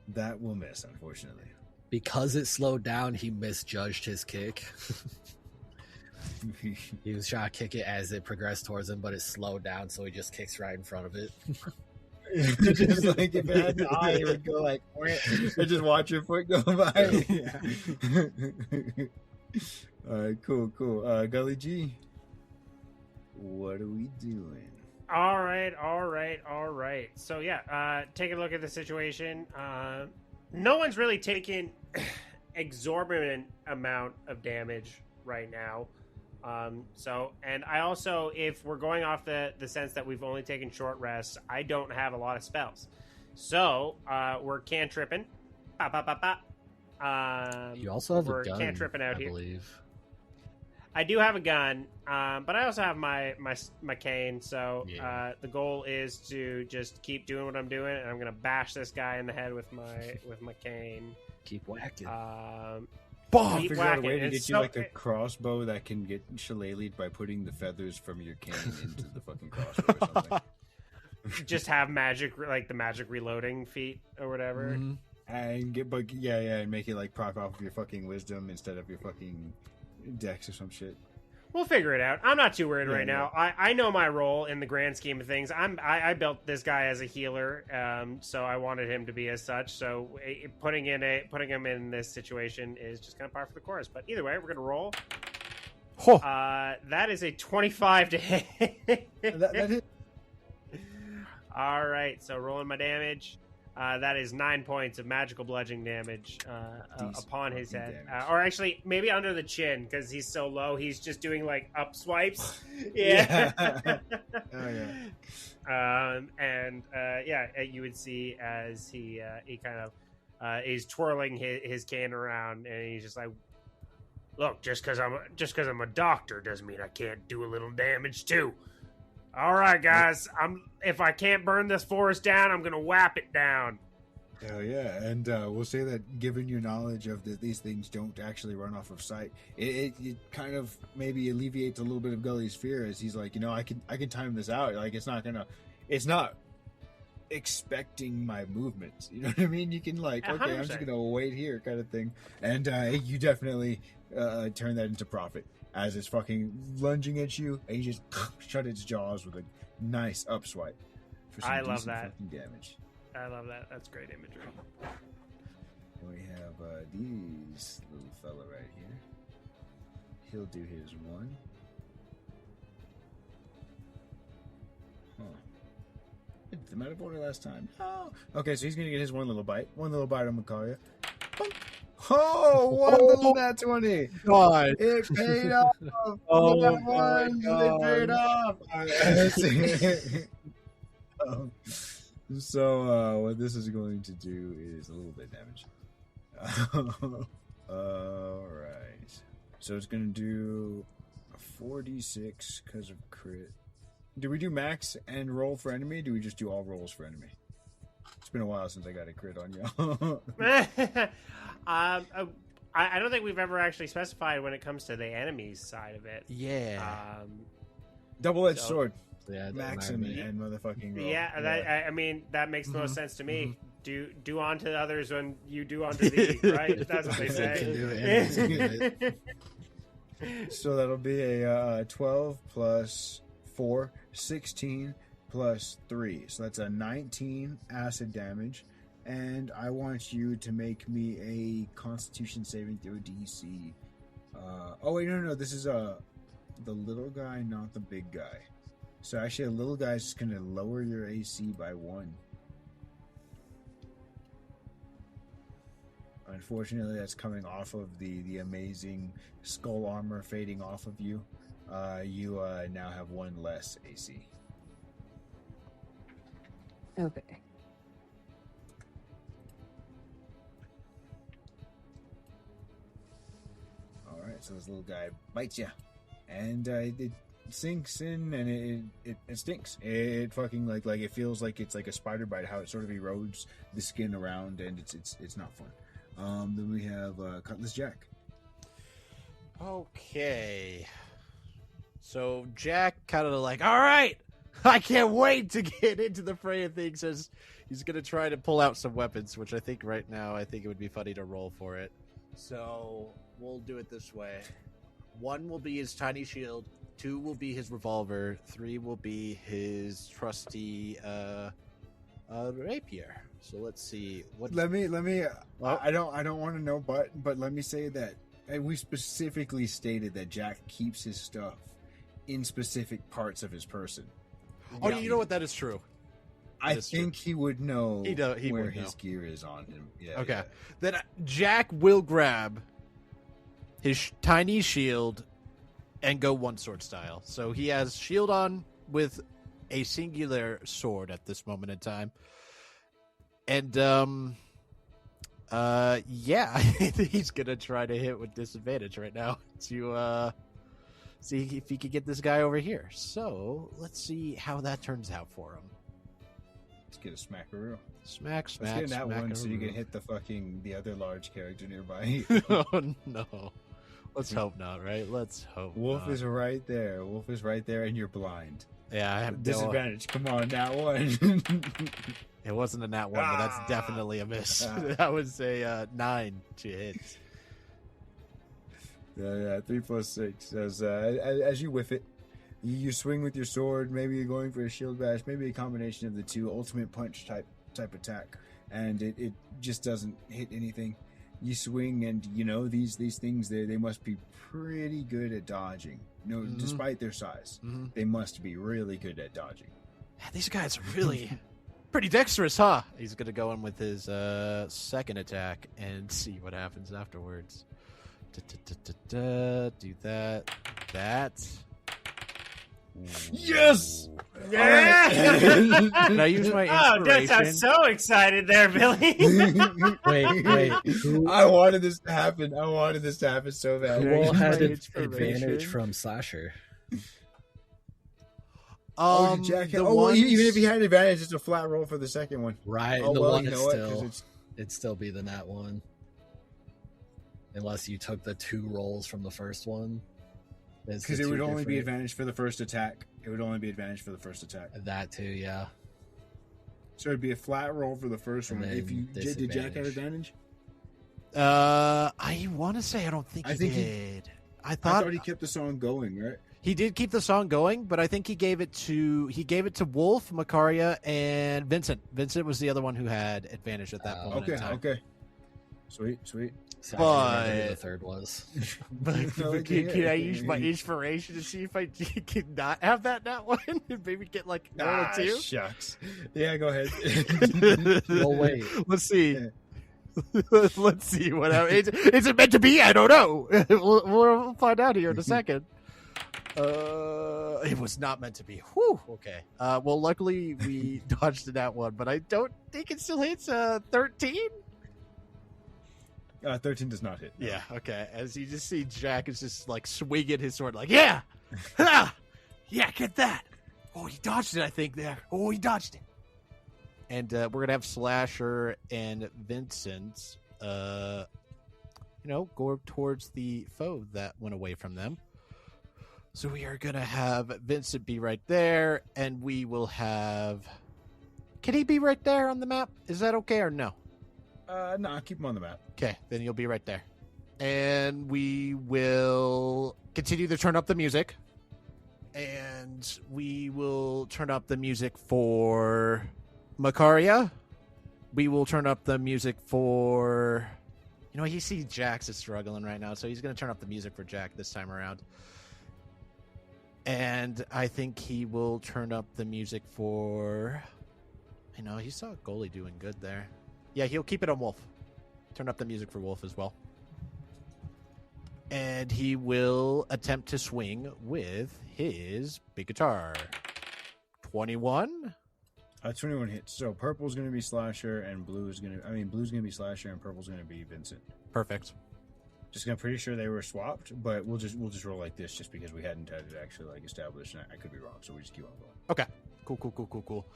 That will miss, unfortunately. Because it slowed down, he misjudged his kick. He was trying to kick it as it progressed towards him, but it slowed down, so he just kicks right in front of it. Just like if it had an eye, it would go like, and just watch your foot go by. Yeah. All right, cool. Gully G, what are we doing? All right. So yeah, take a look at the situation. No one's really taking exorbitant amount of damage right now. And I also, if we're going off the sense that we've only taken short rests, I don't have a lot of spells. So, we're cantripping. You also have we're a gun, cantripping out I here. believe. I do have a gun, but I also have my cane. So Yeah. the goal is to just keep doing what I'm doing, and I'm gonna bash this guy in the head with my cane. Keep whacking. I Keep figured out a way whacking. to And get you so- like a crossbow that can get shillelied by putting the feathers from your cane into the fucking crossbow or something. Just have magic, like the magic reloading feat or whatever. Mhm. And and make it like proc off of your fucking wisdom instead of your fucking dex or some shit. We'll figure it out. I'm not too worried Yeah, right now. I know my role in the grand scheme of things. I built this guy as a healer, so I wanted him to be as such. So putting him in this situation is just kind of par for the course. But either way, we're gonna roll. That is a 25 to hit. That is All right, so rolling my damage. That is 9 points of magical bludgeoning damage upon his fucking head. damage. Or actually, maybe under the chin, because he's so low. He's just doing, like, up swipes. Yeah. Oh, yeah. You would see as he kind of is twirling his cane around, and he's just like, look, just because I'm a doctor doesn't mean I can't do a little damage, too. All right, guys. If I can't burn this forest down, I'm gonna whap it down. Hell yeah, and we'll say that given your knowledge of these things don't actually run off of sight, it kind of maybe alleviates a little bit of Gully's fear as he's like, I can time this out. Like it's not expecting my movements. You know what I mean? You can like, okay, I'm just 100%. gonna wait here, kind of thing. And you definitely turn that into profit as it's fucking lunging at you, and you just shut its jaws with a nice upswipe. For some I love decent that. fucking damage. I love that. That's great imagery. And we have this little fella right here. He'll do his one. Huh. Did the out of order last time? No. Okay, so he's gonna get his one little bite. One little bite, I'm gonna call you. Oh, one little nat 20. God. It paid off. Oh Nat my ones, God. It paid off. So what this is going to do is a little bit of damage. All right. So it's going to do a 4d6 because of crit. Do we do max and roll for enemy? Do we just do all rolls for enemy? It's been a while since I got a crit on y'all. I don't think we've ever actually specified when it comes to the enemy's side of it. Yeah. Double-edged So- sword. Yeah, Max and motherfucking roll. Yeah, I mean that makes the most sense to me. Do unto others when you do unto thee, right? That's what they If they can do it, say. enemies can do it. So that'll be a 12 plus 4, 16 plus 3. So that's a 19 acid damage. And I want you to make me a Constitution saving throw DC. Oh wait, no. This is the little guy, not the big guy. So actually, a little guy's just gonna lower your AC by 1. Unfortunately, that's coming off of the amazing skull armor fading off of you. You now have 1 less AC. Okay. All right, so this little guy bites you, and it sinks in, and it stinks. It fucking like it feels like it's like a spider bite. How it sort of erodes the skin around, and it's not fun. Then we have Cutlass Jack. Okay. So Jack kind of like, all right, I can't wait to get into the fray of things, as he's going to try to pull out some weapons, which I think right now, I think it would be funny to roll for it. So we'll do it this way. 1 will be his tiny shield. 2 will be his revolver. 3 will be his trusty rapier. So let's see. Let me. I don't want to know, but let me say that we specifically stated that Jack keeps his stuff in specific parts of his person. Oh, you know what? That is true. I think he would know he where would his know. gear is on him. Yeah. Okay. Yeah. Then Jack will grab his tiny shield and go one sword style. So he has shield on with a singular sword at this moment in time. And yeah, I think he's gonna try to hit with disadvantage right now to see if he could get this guy over here. So let's see how that turns out for him. Let's get a smackaroo. Smack, Let's get that one so you can hit the other large character nearby. Oh no. Let's hope not, right? Let's hope Wolf not. is right there. Wolf is right there, and you're blind. Yeah, I have Disadvantage. Come on, that one. It wasn't a nat 1, but that's definitely a miss. That was a 9 to hit. Yeah, 3 + 6. As you whiff it, you swing with your sword. Maybe you're going for a shield bash. Maybe a combination of the two. Ultimate punch type attack, and it just doesn't hit anything. You swing, and these things they must be pretty good at dodging. Despite their size, they must be really good at dodging. Yeah, these guys are really pretty dexterous, huh? He's gonna go in with his second attack and see what happens afterwards. Do that. Yes! Yeah! Can I use my Oh, inspiration? Dutch, I'm so excited there, Billy. Wait. I wanted this to happen. So bad. Who all had my advantage inspiration? from Slasher? Jack. The Well, even if ones- he had advantage, it's a flat roll for the second one. Right, Oh, the well, one you is know what? 'Cause still it's- it'd still be the nat 1. Unless you took the 2 rolls from the first one. Because it would only be advantage for the first attack. That too, yeah. So it'd be a flat roll for the first And one. then If you did Jack have advantage? I want to say I don't think I he think he- did. I I thought thought he kept the song going, right? he did keep the song going, but I think he gave it to Wolf, Macaria, and Vincent. Vincent was the other one who had advantage at that moment in time. Okay. Sweet. So I don't remember But- who the third was. But No, can I use my inspiration to see if I can not have that nat 1 and maybe get like roll a 2? Shucks. Yeah, go ahead. Well, wait. Let's see. Let's see what happens. Is it meant to be? I don't know. We'll find out here in a second. It was not meant to be. Whew. Okay. Well, luckily we dodged that one, but I don't think it still hits 13. 13 does not hit. Yeah. Okay. As you just see, Jack is just like swinging his sword, like, yeah, ha! Yeah, get that. Oh, he dodged it. I think there. Oh, he dodged it. And we're gonna have Slasher and Vincent, go towards the foe that went away from them. So we are gonna have Vincent be right there, and we will have. Can he be right there on the map? Is that okay or no? No, keep him on the map. Okay, then you'll be right there. And we will continue to turn up the music. And we will turn up the music for Macaria. We will turn up the music for... you see Jax is struggling right now, so he's going to turn up the music for Jack this time around. And I think he will turn up the music for... he saw Goalie doing good there. Yeah, he'll keep it on Wolf. Turn up the music for Wolf as well. And he will attempt to swing with his big guitar. 21. 21 hits. So purple's going to be Slasher, and blue's going to be Slasher, and purple's going to be Vincent. Perfect. I'm pretty sure they were swapped, but we'll just roll like this, just because we hadn't had it actually established, and I could be wrong, so we just keep on going. Okay. Cool.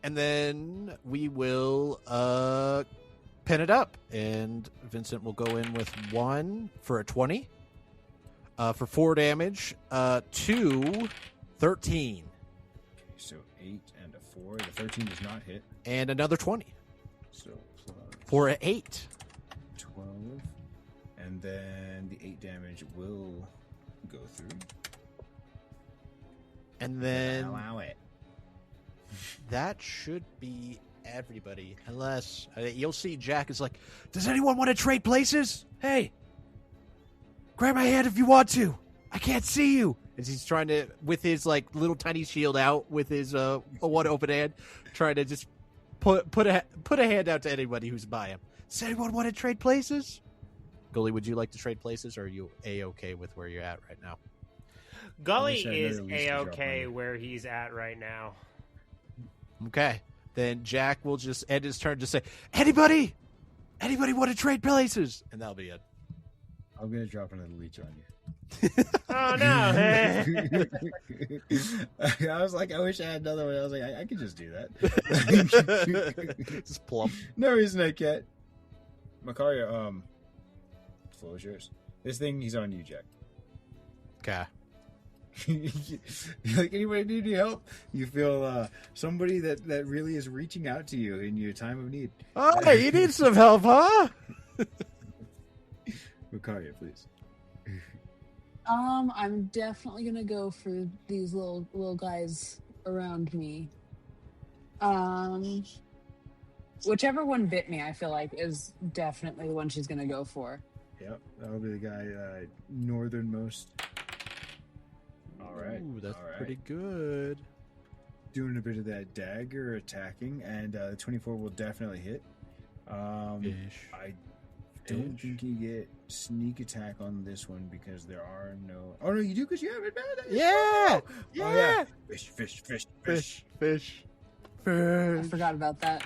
And then we will pin it up. And Vincent will go in with 1 for a 20. for 4 damage to 13. Okay, so 8 and a 4. The 13 does not hit. And another 20 So plus for an 8. 12. And then the 8 damage will go through. And then Allow it. that should be everybody. Unless you'll see Jack is like, does anyone want to trade places? Hey, grab my hand if you want to. I can't see you. As he's trying to, with his like little tiny shield out, with his one open hand, trying to just put a hand out to anybody who's by him. Does anyone want to trade places? Gully, would you like to trade places, or are you A-okay with where you're at right now? Gully wish I is knew at least to drop A-okay on where he's at right now. Okay. Then Jack will just end his turn to say, anybody want to trade places? And that'll be it. I'm going to drop another leech on you. Oh, no. I was like, I wish I had another one. I was like, I could just do that. Just plump. No reason I can't. Makaria, floor is yours. This thing, he's on you, Jack. Okay. Like, anybody need any help? You feel somebody that really is reaching out to you in your time of need. Oh, you need some help, huh? Makaria, please. I'm definitely gonna go for these little guys around me. Whichever one bit me, I feel like is definitely the one she's gonna go for. Yep, that'll be the guy northernmost. All right. Ooh, that's all right. pretty good. Doing a bit of that dagger attacking, and the 24 will definitely hit. Ish. I don't think you get sneak attack on this one because there are no. Oh no, you do because you have advantage. Yeah! Oh, Yeah! Fish. I forgot about that.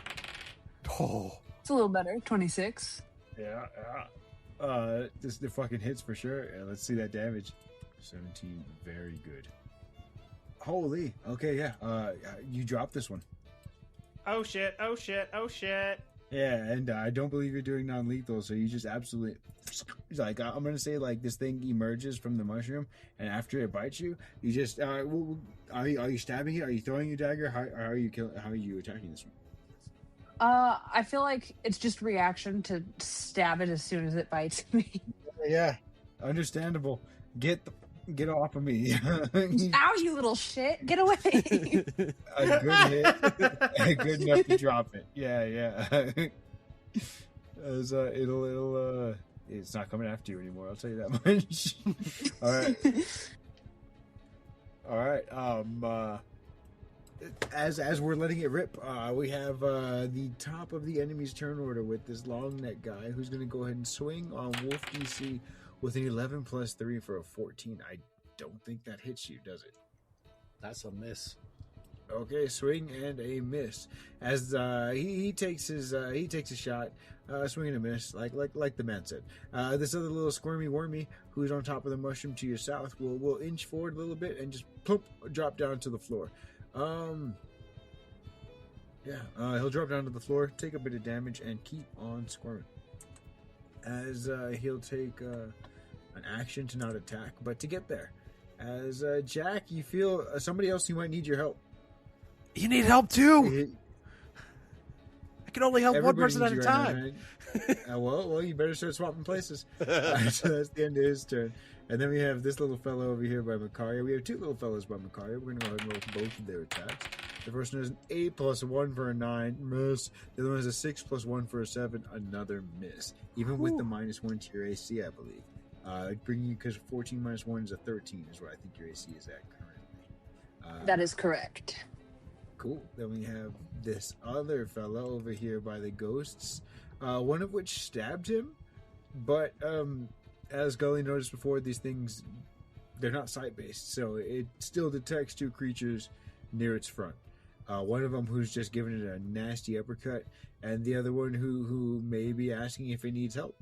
Oh. It's a little better. 26. Yeah. This the fucking hits for sure. Yeah, let's see that damage. 17, very good. Holy. Okay, yeah. You dropped this one. Oh, shit. Yeah, and I don't believe you're doing non-lethal, so you just absolutely like I'm gonna say like this thing emerges from the mushroom, and after it bites you, you just are you stabbing it? Are you throwing your dagger? How are you killing? How are you attacking this one? I feel like it's just reaction to stab it as soon as it bites me. Yeah, understandable. Get off of me. Ow, you little shit! Get away! A good hit, good enough to drop it. Yeah. As it'll it's not coming after you anymore. I'll tell you that much. All right. As we're letting it rip, we have the top of the enemy's turn order with this long neck guy who's going to go ahead and swing on Wolf DC with an 11 plus 3 for a 14. I don't think that hits you, does it? That's a miss. Okay, swing and a miss. As he takes his shot, swing and a miss, like the man said. This other little squirmy wormy who's on top of the mushroom to your south will inch forward a little bit and just plump drop down to the floor. He'll drop down to the floor, take a bit of damage, and keep on squirming. As he'll take an action to not attack, but to get there. As Jack, you feel somebody else who might need your help. You need help too. I can only help one Everybody person at a needs you right time. now, man. Well, you better start swapping places. So that's the end of his turn. And then we have this little fellow over here by Makaria. We have two little fellows by Makaria. We're going to go ahead and roll both of their attacks. The first one is an 8 plus 1 for a 9, miss. The other one is a 6 plus 1 for a 7, another miss. Even with the minus 1 to your AC, I believe. Bringing you, because 14 minus 1 is a 13, is where I think your AC is at currently. That is correct. Cool. Then we have this other fellow over here by the ghosts, one of which stabbed him, but as Gully noticed before, these things, they're not sight-based, so it still detects two creatures near its front. One of them who's just giving it a nasty uppercut, and the other one who may be asking if it needs help.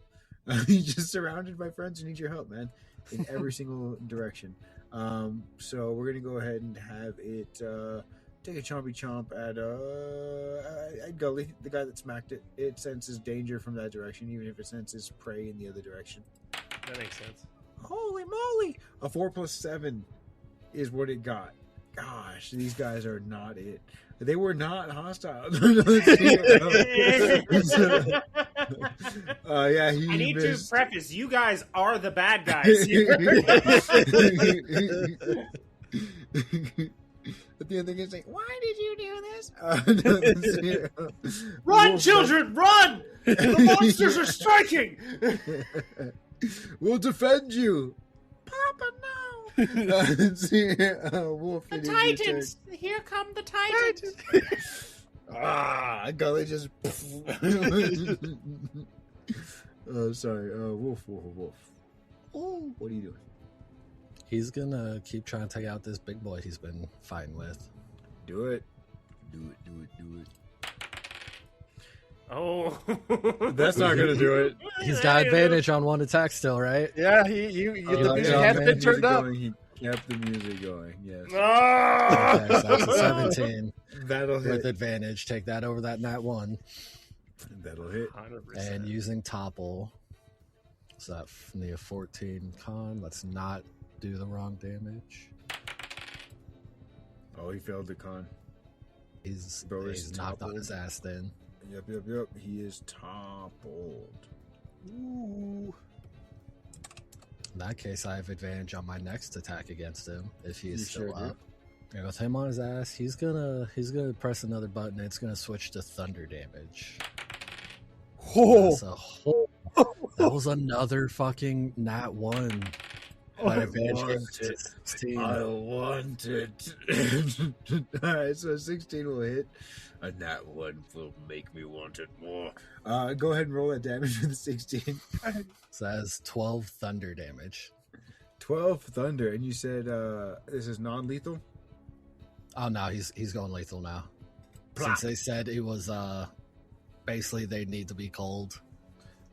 He's just surrounded by friends who need your help, man, in every single direction. So we're going to go ahead and have it take a chompy chomp at Gully, the guy that smacked it. It senses danger from that direction, even if it senses prey in the other direction. That makes sense. Holy moly! A 4 plus 7 is what it got. Gosh, these guys are not it. They were not hostile. Yeah, he I need missed. to preface: you guys are the bad guys here. But the other thing is like, why did you do this? Run, children, run! The monsters are striking. We'll defend you, Papa. No. Wolf, The Titans! Here come the Titans! Gully just. Sorry. Wolf. Oh, what are you doing? He's gonna keep trying to take out this big boy he's been fighting with. Do it. Oh, That's not gonna do it. He's got advantage on one attack still, right? Yeah, the music yeah, has man. been turned up. He kept the music going. Yes. Okay, so that's a 17 That'll with hit. advantage. Take that over that nat 1. That'll hit. 100%. And using topple. So that need a 14 con. Let's not do the wrong damage. Oh, he failed the con. He's Boris knocked on toppled. his ass then. Yep. He is toppled. Ooh. In that case, I have advantage on my next attack against him if he is You still sure do. up. And with him on his ass, he's gonna press another button. And it's gonna switch to thunder damage. Oh, That's a whole, that was another fucking nat 1. But advantage want it. 16. I want it. Alright, so 16 will hit. And that one will make me want it more. Go ahead and roll that damage with the 16. So that's 12 thunder damage. 12 thunder. And you said this is non-lethal? Oh no, he's going lethal now. Plop. Since they said it was basically they need to be cold.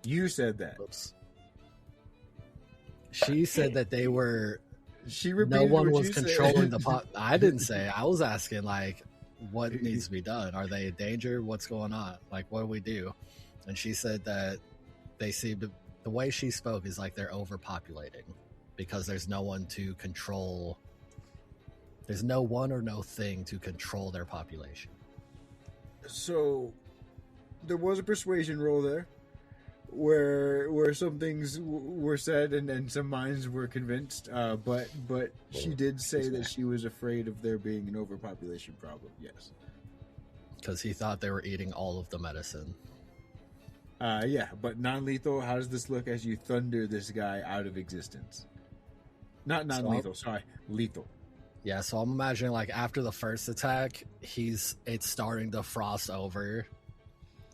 You said that. Oops. She said that they were. She No repeated one what was you controlling said. the pot. I didn't say. I was asking like, what needs to be done? Are they in danger? What's going on? Like, what do we do? And she said that they seem to. The way she spoke is like they're overpopulating because there's no one to control. There's no one or no thing to control their population. So there was a persuasion roll there where some things were said and some minds were convinced, but she did say that she was afraid of there being an overpopulation problem. Yes. Because he thought they were eating all of the medicine. Yeah, but non-lethal, how does this look as you thunder this guy out of existence? Not non-lethal, sorry, lethal. Yeah, so I'm imagining like after the first attack, it's starting to frost over,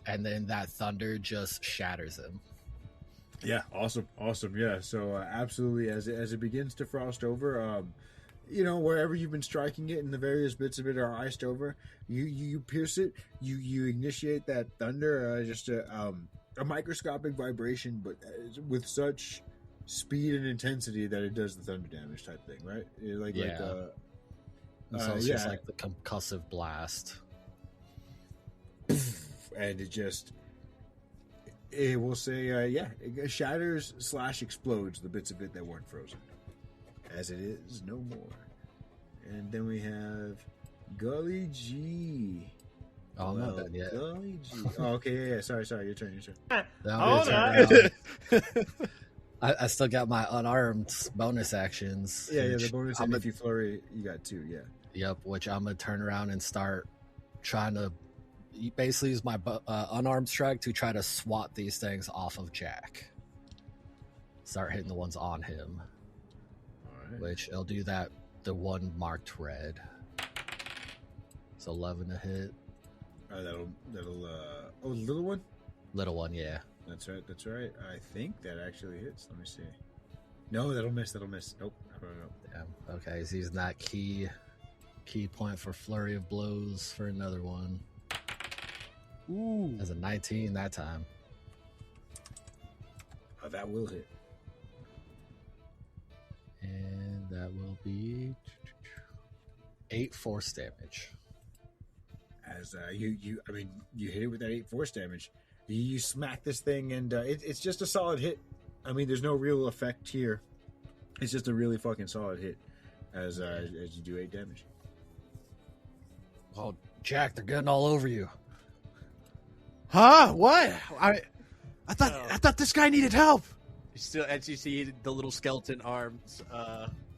and then that thunder just shatters him. Yeah, awesome. Yeah, so absolutely, as it begins to frost over, wherever you've been striking it, and the various bits of it are iced over, you pierce it, you initiate that thunder, just a microscopic vibration, but with such speed and intensity that it does the thunder damage type thing, right? So it's just like the concussive blast. And it will say, it shatters / explodes the bits of it that weren't frozen. As it is no more. And then we have Gully G. Oh, I'm not done yet. Gully G. Oh, okay, yeah, sorry, your turn. Hold I still got my unarmed bonus actions. Yeah, the which bonus, and if you flurry, you got 2, yeah. Yep, which I'm going to turn around and start trying to basically use my unarmed strike to try to swat these things off of Jack. Start hitting the ones on him. All right. Which I'll do that, the one marked red. So 11 to hit. That'll the little one? Little one, yeah. That's right. I think that actually hits. Let me see. No, that'll miss. Nope. I don't know. Yeah. Okay, he's using that key point for flurry of blows for another one. Ooh. As a 19 that time. That will hit. And that will be 8 force damage. As you hit it with that 8 force damage. You smack this thing, and it's just a solid hit. I mean, there's no real effect here It's just a really fucking solid hit as you do 8 damage. Oh, Jack, they're getting all over you. Huh? What? I thought this guy needed help. Still, as you see the little skeleton arms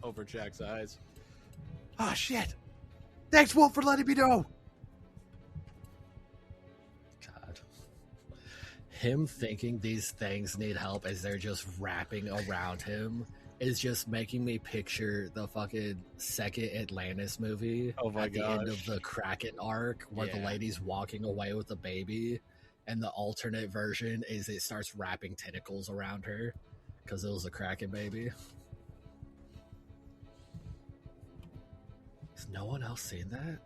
over Jack's eyes. Oh shit! Thanks, Wolf, for letting me know. God, him thinking these things need help as they're just wrapping around him is just making me picture the fucking second Atlantis movie at the end of the Kraken arc where the lady's walking away with the baby. And the alternate version is it starts wrapping tentacles around her because it was a Kraken baby. Has no one else seen that?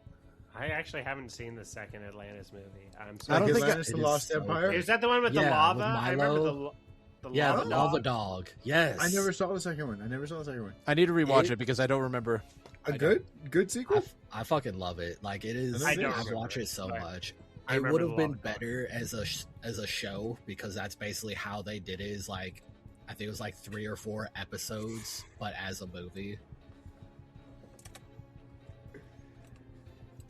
I actually haven't seen the second Atlantis movie. I'm Like sorry. I don't think Atlantis, the Lost Empire. Is that the one with the Yeah, lava? with I remember Milo. the Yeah, lava the dog. lava dog. Yes. I never saw the second one. I need to rewatch it because I don't remember. A good sequel? I fucking love it. Like it is. I I've don't remember watched it. it so Sorry. much. I It remember would the have been lava dog. better as a show because that's basically how they did it. Is like I think it was like 3 or 4 episodes, but as a movie.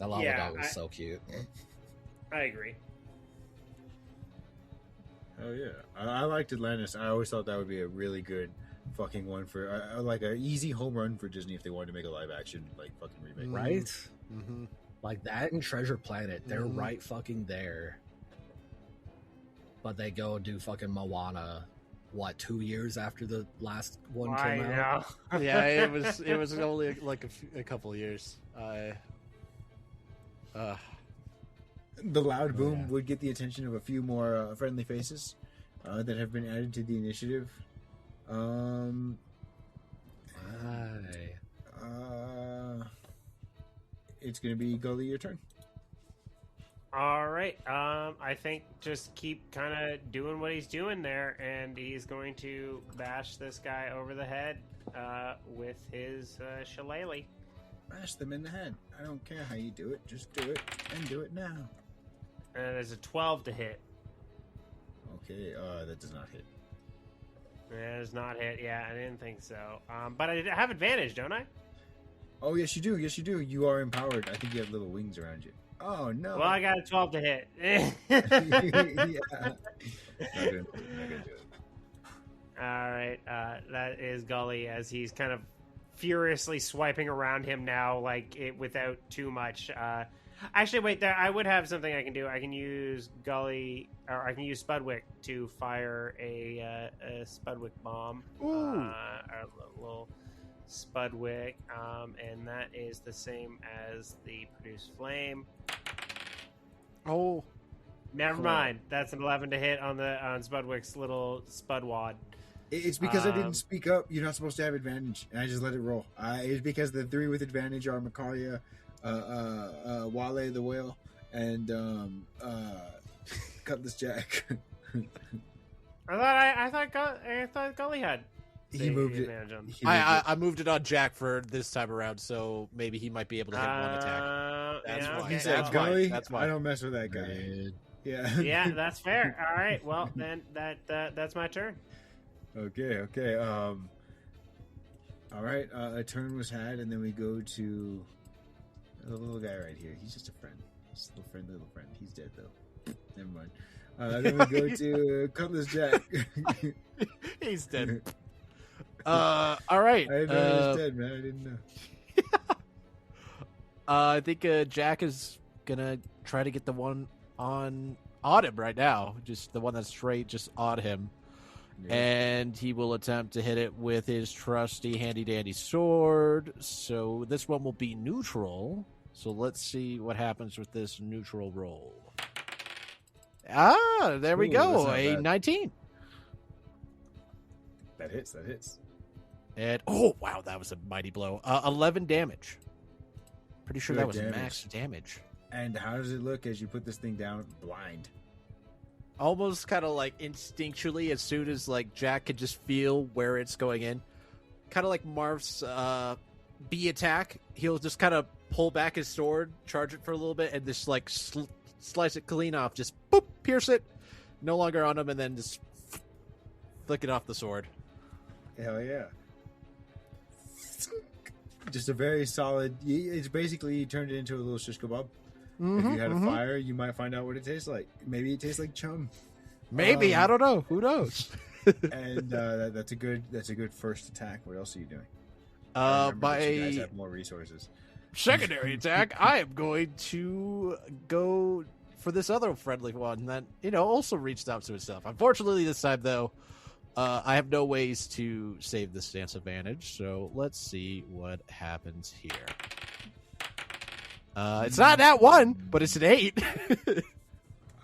That lava dog was so cute. I agree. Oh yeah, I liked Atlantis. I always thought that would be a really good fucking one for like an easy home run for Disney if they wanted to make a live action like fucking remake. Right? Mm-hmm. Like that and Treasure Planet, they're Mhm. right fucking there. But they go and do fucking Moana, 2 years after the last one I came out? know. Yeah, it was only like a couple of years. The loud boom yeah. would get the attention of a few more friendly faces that have been added to the initiative. Aye. It's gonna be Gully, your turn. All right. I think just keep kind of doing what he's doing there, and he's going to bash this guy over the head with his shillelagh. Bash them in the head. I don't care how you do it. Just do it and do it now. And there's a 12 to hit. Okay, that does not hit. That does not hit. Yeah, I didn't think so. But I have advantage, don't I? Oh yes, you do. Yes, you do. You are empowered. I think you have little wings around you. Oh no. Well, I got a 12 to hit. Yeah. Not gonna do it. All right, that is Gully as he's kind of furiously swiping around him now, like it without too much. Actually, wait, there I would have something I can do. I can use Gully, or I can use Spudwick to fire a Spudwick bomb. A little Spudwick, and that is the same as the produce flame. Oh, Never Cool. mind. That's an 11 to hit on Spudwick's little Spudwad. It's because I didn't speak up. You're not supposed to have advantage, and I just let it roll. It's because the 3 with advantage are Macaria, Wale the whale, and Cutlass Jack. I thought Gully had. He moved it. advantage on. He moved I moved it on Jack for this time around, so maybe he might be able to hit one attack. That's yeah, why. okay, He said, that's why. "Gully, That's why. I don't mess with that guy." Red. Yeah. yeah, that's fair. All right, well then that's my turn. Okay. All right. A turn was had, and then we go to the little guy right here. He's just a friend. Just a little friend. He's dead though. Never mind. Then we go to Cutlass Jack. He's dead. All right. I didn't know he was dead, man. I didn't know. I think Jack is gonna try to get the one on him right now. Just the one that's straight, just odd him. Yeah. And he will attempt to hit it with his trusty handy dandy sword. So this one will be neutral. So let's see what happens with this neutral roll. There we Ooh, go. that's not A bad. 19. That hits. And oh wow, that was a mighty blow. 11 damage. Pretty sure Good that was damage. max damage. And how does it look as you put this thing down blind? Almost kind of like instinctually, as soon as like Jack could just feel where it's going in, kind of like Marv's B attack. He'll just kind of pull back his sword, charge it for a little bit, and just like slice it clean off. Just boop, pierce it, no longer on him, and then just flick it off the sword. Hell yeah. just a very solid. It's basically you turned it into a little shish kebab. If you had a fire, you might find out what it tastes like. Maybe it tastes like chum. Maybe I don't know. Who knows? And that's a good first attack. What else are you doing? You guys have more resources. Secondary attack. I am going to go for this other friendly one that also reached out to itself. Unfortunately, this time though, I have no ways to save the stance advantage. So let's see what happens here. It's not that one, but it's an 8.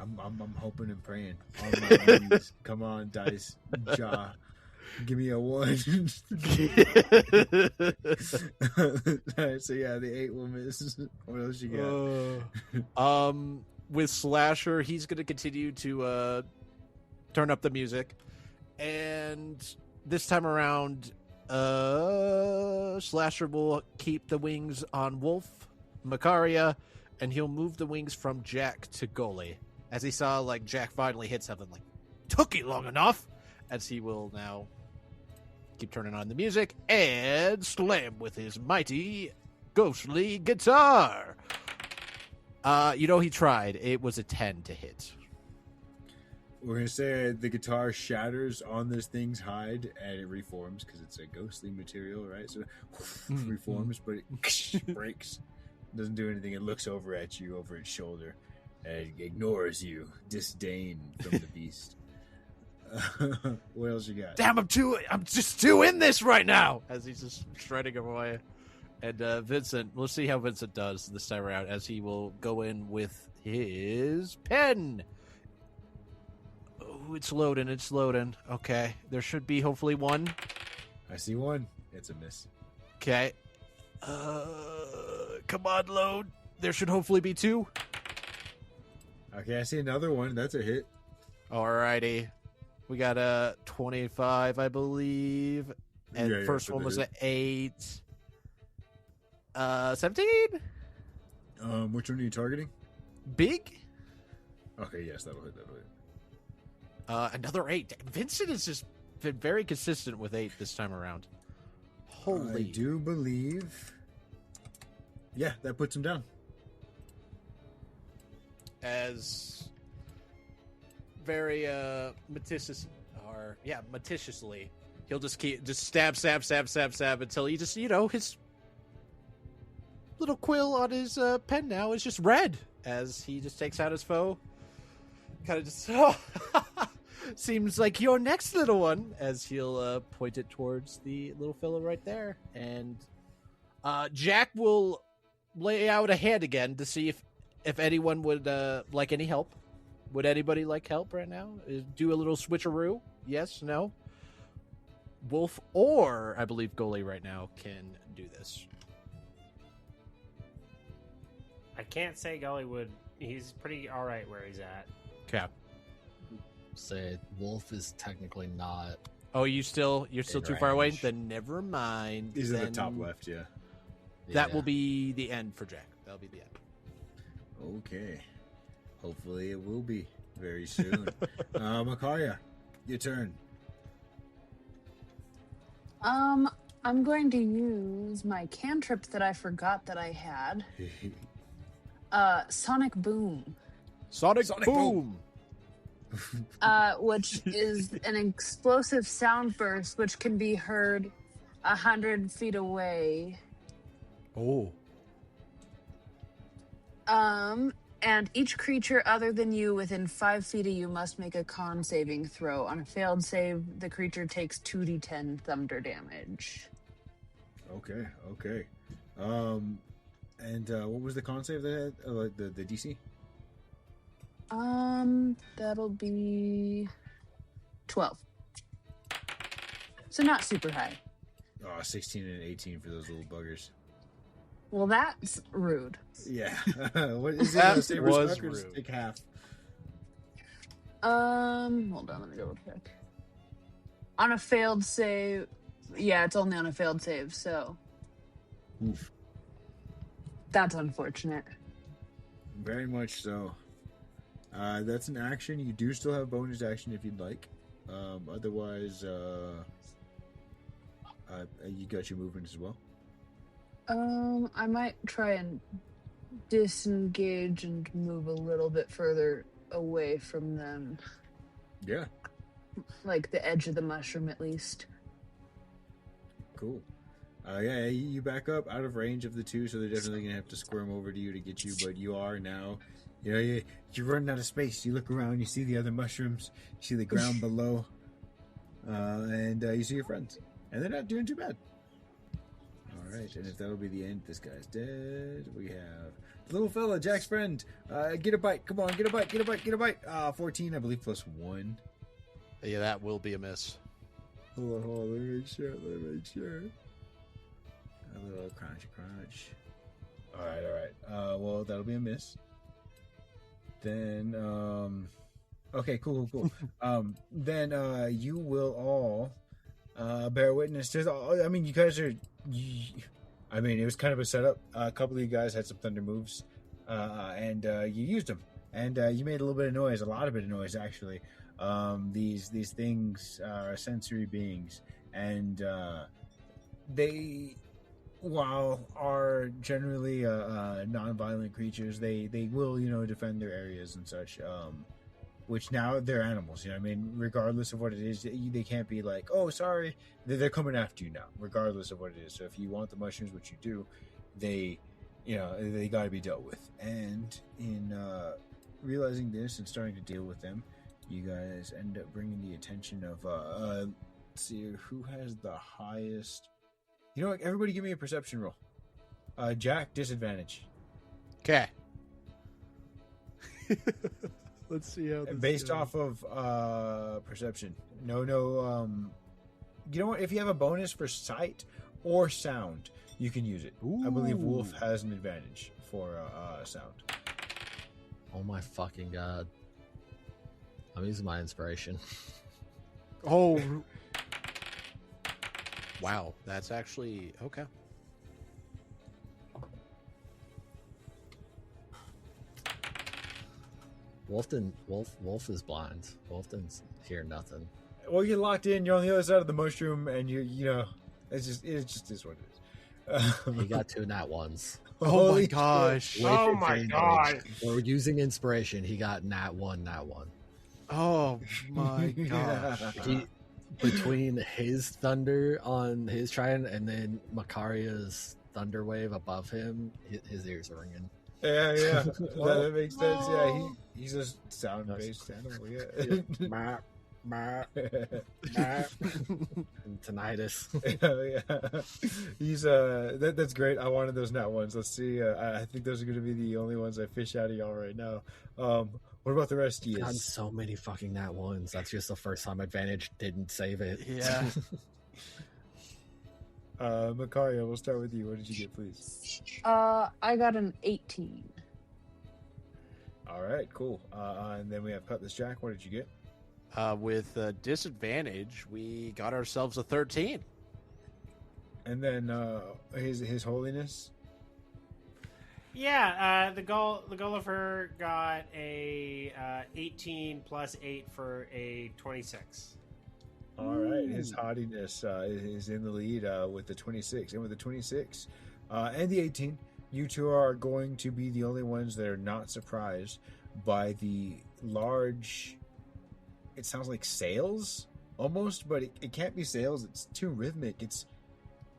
I'm hoping and praying. On my knees. Come on, dice. Jaw. Give me a 1. Alright, so yeah, the 8 will miss. What else you got? With Slasher, he's going to continue to turn up the music. And this time around, Slasher will keep the wings on Wolf, Macaria, and he'll move the wings from Jack to Goalie. As he saw, Jack finally hit something, took you long enough, as he will now keep turning on the music and slam with his mighty, ghostly guitar. He tried. It was a 10 to hit. We're going to say the guitar shatters on this thing's hide, and it reforms, because it's a ghostly material, right? So it reforms, but it breaks. Doesn't do anything. It looks over at you, over its shoulder, and it ignores you. Disdain from the beast. What else you got? Damn, I'm just too in this right now, as he's just shredding him away. And Vincent, we'll see how Vincent does this time around, as he will go in with his pen. Oh, it's loading. Okay, there should be hopefully 1. I see 1. It's a miss. Okay. Come on, load. There should hopefully be 2. Okay, I see another 1. That's a hit. Alrighty. We got a 25, I believe. And Yeah, first one was an 8. 17? Which one are you targeting? Big? Okay, yes, that'll hit. Another 8. Vincent has just been very consistent with 8 this time around. Holy. I do believe. Yeah, that puts him down. As very maliciously, he'll just stab until he just his little quill on his pen now is just red, as he just takes out his foe. Kind of just seems like your next little one, as he'll point it towards the little fellow right there. And Jack will lay out a hand again to see if anyone would like any help. Would anybody like help right now? Do a little switcheroo? Yes? No? Wolf or, I believe, Goalie right now can do this. I can't say Gully would. He's pretty all right where he's at. Okay. Say Wolf is technically not. Oh, you're still too far away? range. Then never mind. He's in the Then top left, yeah. That Yeah. will be the end for Jack. That'll be the end. Okay. Hopefully it will be very soon. Makaria, your turn. I'm going to use my cantrip that I forgot that I had. Sonic Boom. Sonic Boom. Which is an explosive sound burst which can be heard 100 feet away. Oh. And each creature other than you within 5 feet of you must make a con saving throw. On a failed save, the creature takes 2d10 thunder damage. Okay. And what was the con save that had? Like the DC? That'll be 12. So not super high. Oh, 16 and 18 for those little buggers. Well, that's rude. Yeah. What is That it? Saber was Smack or just rude. take half. Hold on, let me double check. On a failed save, yeah, it's only on a failed save, so Oof. that's unfortunate. Very much so. That's an action. You do still have bonus action if you'd like. Otherwise, you got your movement as well. I might try and disengage and move a little bit further away from them. Yeah. Like the edge of the mushroom, at least. Cool. Yeah, you back up out of range of the two, so they're definitely gonna have to squirm over to you to get you. But you are now, you're running out of space. You look around, you see the other mushrooms, you see the ground below, and you see your friends, and they're not doing too bad. All right, and if that'll be the end, this guy's dead. We have the little fella, Jack's friend. Get a bite. Come on, get a bite. Get a bite. Get a bite. 14, I believe, plus 1. Yeah, that will be a miss. Hold on, let me make sure. A little crunch. All right. Well, that'll be a miss. Then, okay, cool. Then you will all bear witness to. I mean, you guys are. I mean, it was kind of a setup. A couple of you guys had some thunder moves, and you used them, and you made a little bit of noise, a lot of noise actually. These things are sensory beings, and they, while are generally non-violent creatures, they will defend their areas and such. Which now they're animals, I mean, regardless of what it is, they can't be like, oh, sorry, they're coming after you now, regardless of what it is. So if you want the mushrooms, which you do, they got to be dealt with. And in realizing this and starting to deal with them, you guys end up bringing the attention of let's see who has the highest. You know what? Everybody, give me a perception roll. Jack, disadvantage. Okay. Let's see how this based goes. off of perception. No. You know what? If you have a bonus for sight or sound, you can use it. Ooh. I believe Wolf has an advantage for sound. Oh my fucking god. I'm using my inspiration. Oh. Wow, that's actually okay. Wolf is blind. Wolf didn't hear nothing. Well, you're locked in. You're on the other side of the mushroom, and it just is what it is. He got 2 nat ones. Oh my Holy gosh. With Oh my advantage. god. We're using inspiration. He got nat 1. Oh my gosh. He, between his thunder on his trident and then Macaria's thunder wave above him, his ears are ringing. Yeah. That makes sense. Yeah, he's a sound-based animal. Yeah. Map. And tinnitus. Yeah. He's that's great. I wanted those nat ones. Let's see. I think those are going to be the only ones I fish out of y'all right now. What about the rest of you? Gotten so many fucking nat ones. That's just the first time advantage didn't save it. Yeah. Macario, we'll start with you. What did you get, please? I got an 18. All right, cool. And then we have Cutlass Jack. What did you get? With disadvantage, we got ourselves a 13. And then his holiness. Yeah, the Gulliver got a 18 plus 8 for a 26. All right, his haughtiness is in the lead with the 26. And with the 26 and the 18, you two are going to be the only ones that are not surprised by the large... It sounds like sails, almost, but it can't be sails. It's too rhythmic.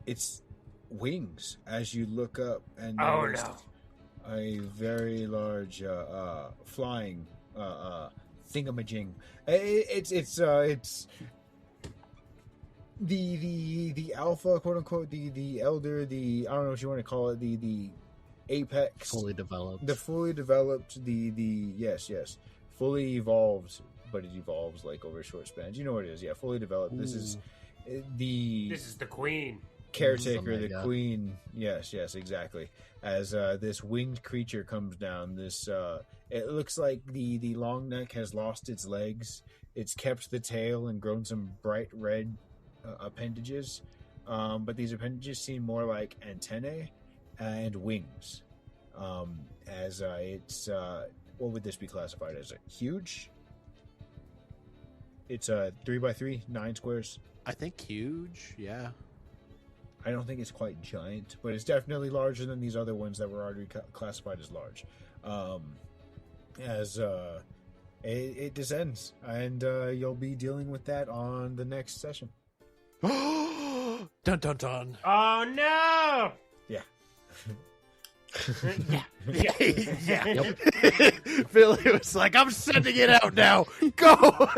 It's wings as you look up and notice a very large flying thingamajig. It's the alpha, quote unquote, the elder, the I don't know what you want to call it, the apex, Fully developed. the fully developed, the yes, fully evolved. But it evolves like over short spans. You know what it is, yeah. Fully developed. Ooh. This is the queen. caretaker, This is the Omega. queen. Yes, exactly. As this winged creature comes down, this it looks like the long neck has lost its legs. It's kept the tail and grown some bright red appendages, but these appendages seem more like antennae and wings. As it's what would this be classified as? A huge? It's a 3x3, 9 squares. I think huge, yeah. I don't think it's quite giant, but it's definitely larger than these other ones that were already classified as large. It descends, and you'll be dealing with that on the next session. Dun dun dun. Oh no! Yeah. Yeah. Yep. Billy was like, I'm sending it out now. Go.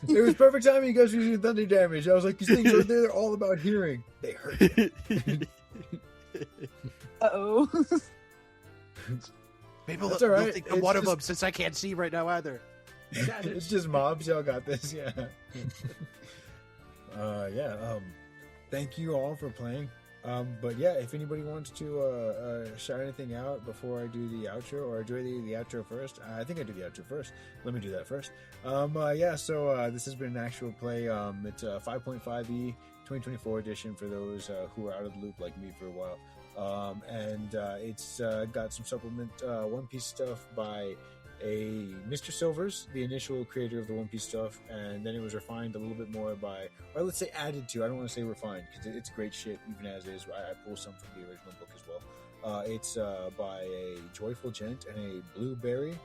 It was perfect timing. You guys were using thunder damage. I was like, these things are they're all about hearing. They hurt. Uh-oh. Maybe That's they'll all right. think I'm one of them since I can't see right now either. It's just mobs. Y'all got this. Yeah. Thank you all for playing. But yeah, if anybody wants to shout anything out before I do the outro, or do the outro first? I think I do the outro first. Let me do that first. So this has been an actual play. It's a 5.5e 2024 edition for those who are out of the loop like me for a while. It's got some supplement One Piece stuff by a Mr. Silvers, the initial creator of the One Piece stuff, and then it was refined a little bit more by, or let's say added to. I don't want to say refined because it's great shit even as is. I pull some from the original book as well. It's by a Joyful Gent and a Blueberry,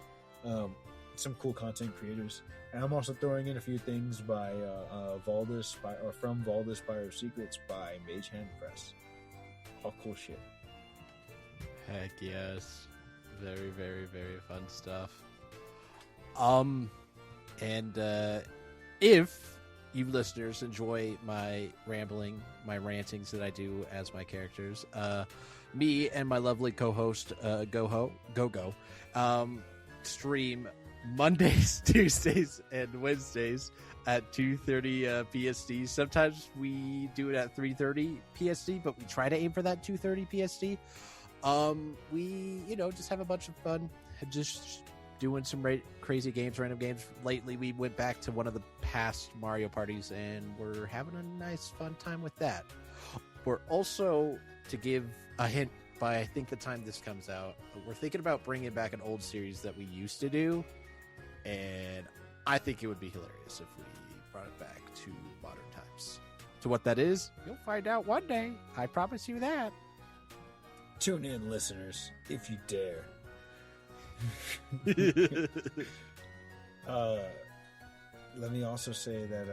some cool content creators. And I'm also throwing in a few things by from Valdis Spire of Secrets by Mage Hand Press. All cool shit. Heck yes. Very, very, very fun stuff. If you listeners enjoy my rambling, my rantings that I do as my characters, me and my lovely co-host, Go, stream Mondays, Tuesdays, and Wednesdays at 2:30 PST. Sometimes we do it at 3:30 PST, but we try to aim for that 2:30 PST. We, just have a bunch of fun, just doing some crazy games, random games. Lately, we went back to one of the past Mario parties, and we're having a nice, fun time with that. We're also, to give a hint, by I think the time this comes out, we're thinking about bringing back an old series that we used to do, and I think it would be hilarious if we brought it back to modern times. So what that is, you'll find out one day. I promise you that. Tune in, listeners, if you dare. Let me also say that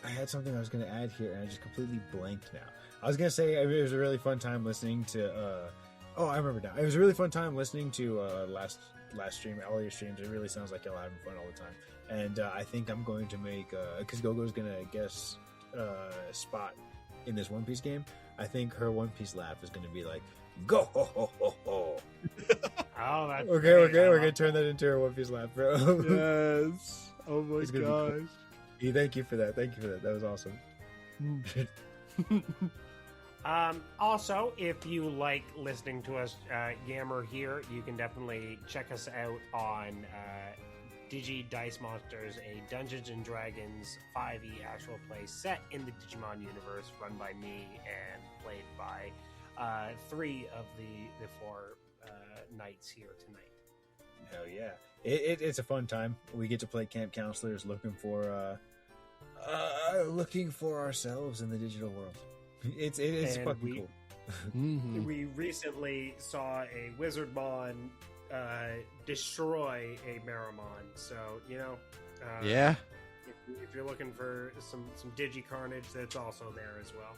I had something I was going to add here and I just completely blanked now. I was going to say it was a really fun time listening to I remember now. It was a really fun time listening to last stream, all your streams. It really sounds like y'all having fun all the time. And I think I'm going to make because Gogo's going to guess spot in this One Piece game. I think her One Piece laugh is going to be like, go ho ho ho ho. Oh, that's okay. We're going to turn that into her One Piece laugh, bro. Yes. Oh my gosh. Cool. Yeah, thank you for that. That was awesome. Also, if you like listening to us yammer here, you can definitely check us out on Digi Dice Monsters, a Dungeons and Dragons 5e actual play set in the Digimon universe, run by me and played by 3 of the 4 knights here tonight. Hell yeah. It's a fun time. We get to play camp counselors looking for ourselves in the digital world. It's fucking cool. Mm-hmm. We recently saw a Wizardmon destroy a Meramon, so yeah. If you're looking for some digi carnage, that's also there as well.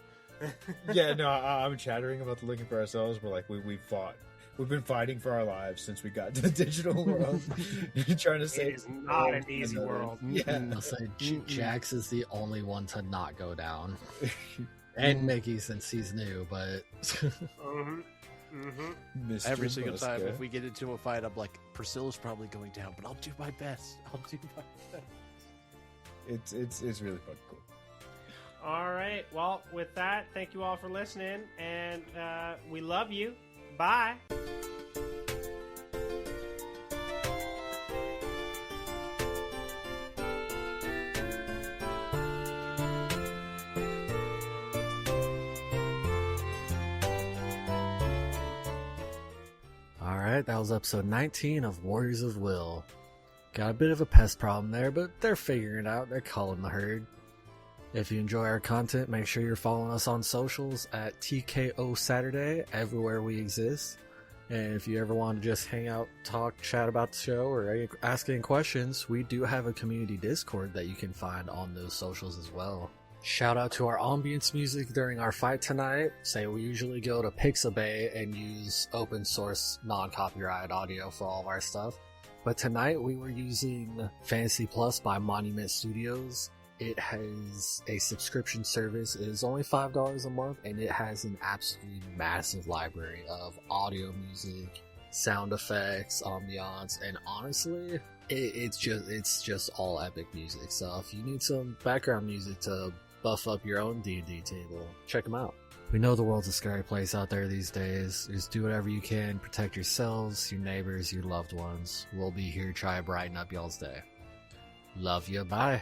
Yeah, no, I'm chattering about the looking for ourselves, but like we've been fighting for our lives since we got to the digital world. Trying to save. It is not an easy world. Yeah, I'll say Jax is the only one to not go down, and Mickey since he's new, but every single time if we get into a fight, I'm like, Priscilla's probably going down, but I'll do my best. It's really fucking cool. All right. Well, with that, thank you all for listening, and we love you. Bye. Alright, that was episode 19 of Warriors of Will. Got a bit of a pest problem there, but they're figuring it out. They're calling the herd. If you enjoy our content, make sure you're following us on socials at TKO Saturday, everywhere we exist. And if you ever want to just hang out, talk, chat about the show, or ask any questions, we do have a community Discord that you can find on those socials as well. Shout out to our ambience music during our fight tonight. Say we usually go to Pixabay and use open source non-copyright audio for all of our stuff. But tonight we were using Fantasy Plus by Monument Studios. It has a subscription service. It is only $5 a month, and it has an absolutely massive library of audio music, sound effects, ambiance, and honestly, it's just all epic music. So if you need some background music to buff up your own D&D table, check them out. We know the world's a scary place out there these days. Just do whatever you can, protect yourselves, your neighbors, your loved ones. We'll be here to try to brighten up y'all's day. Love you, bye.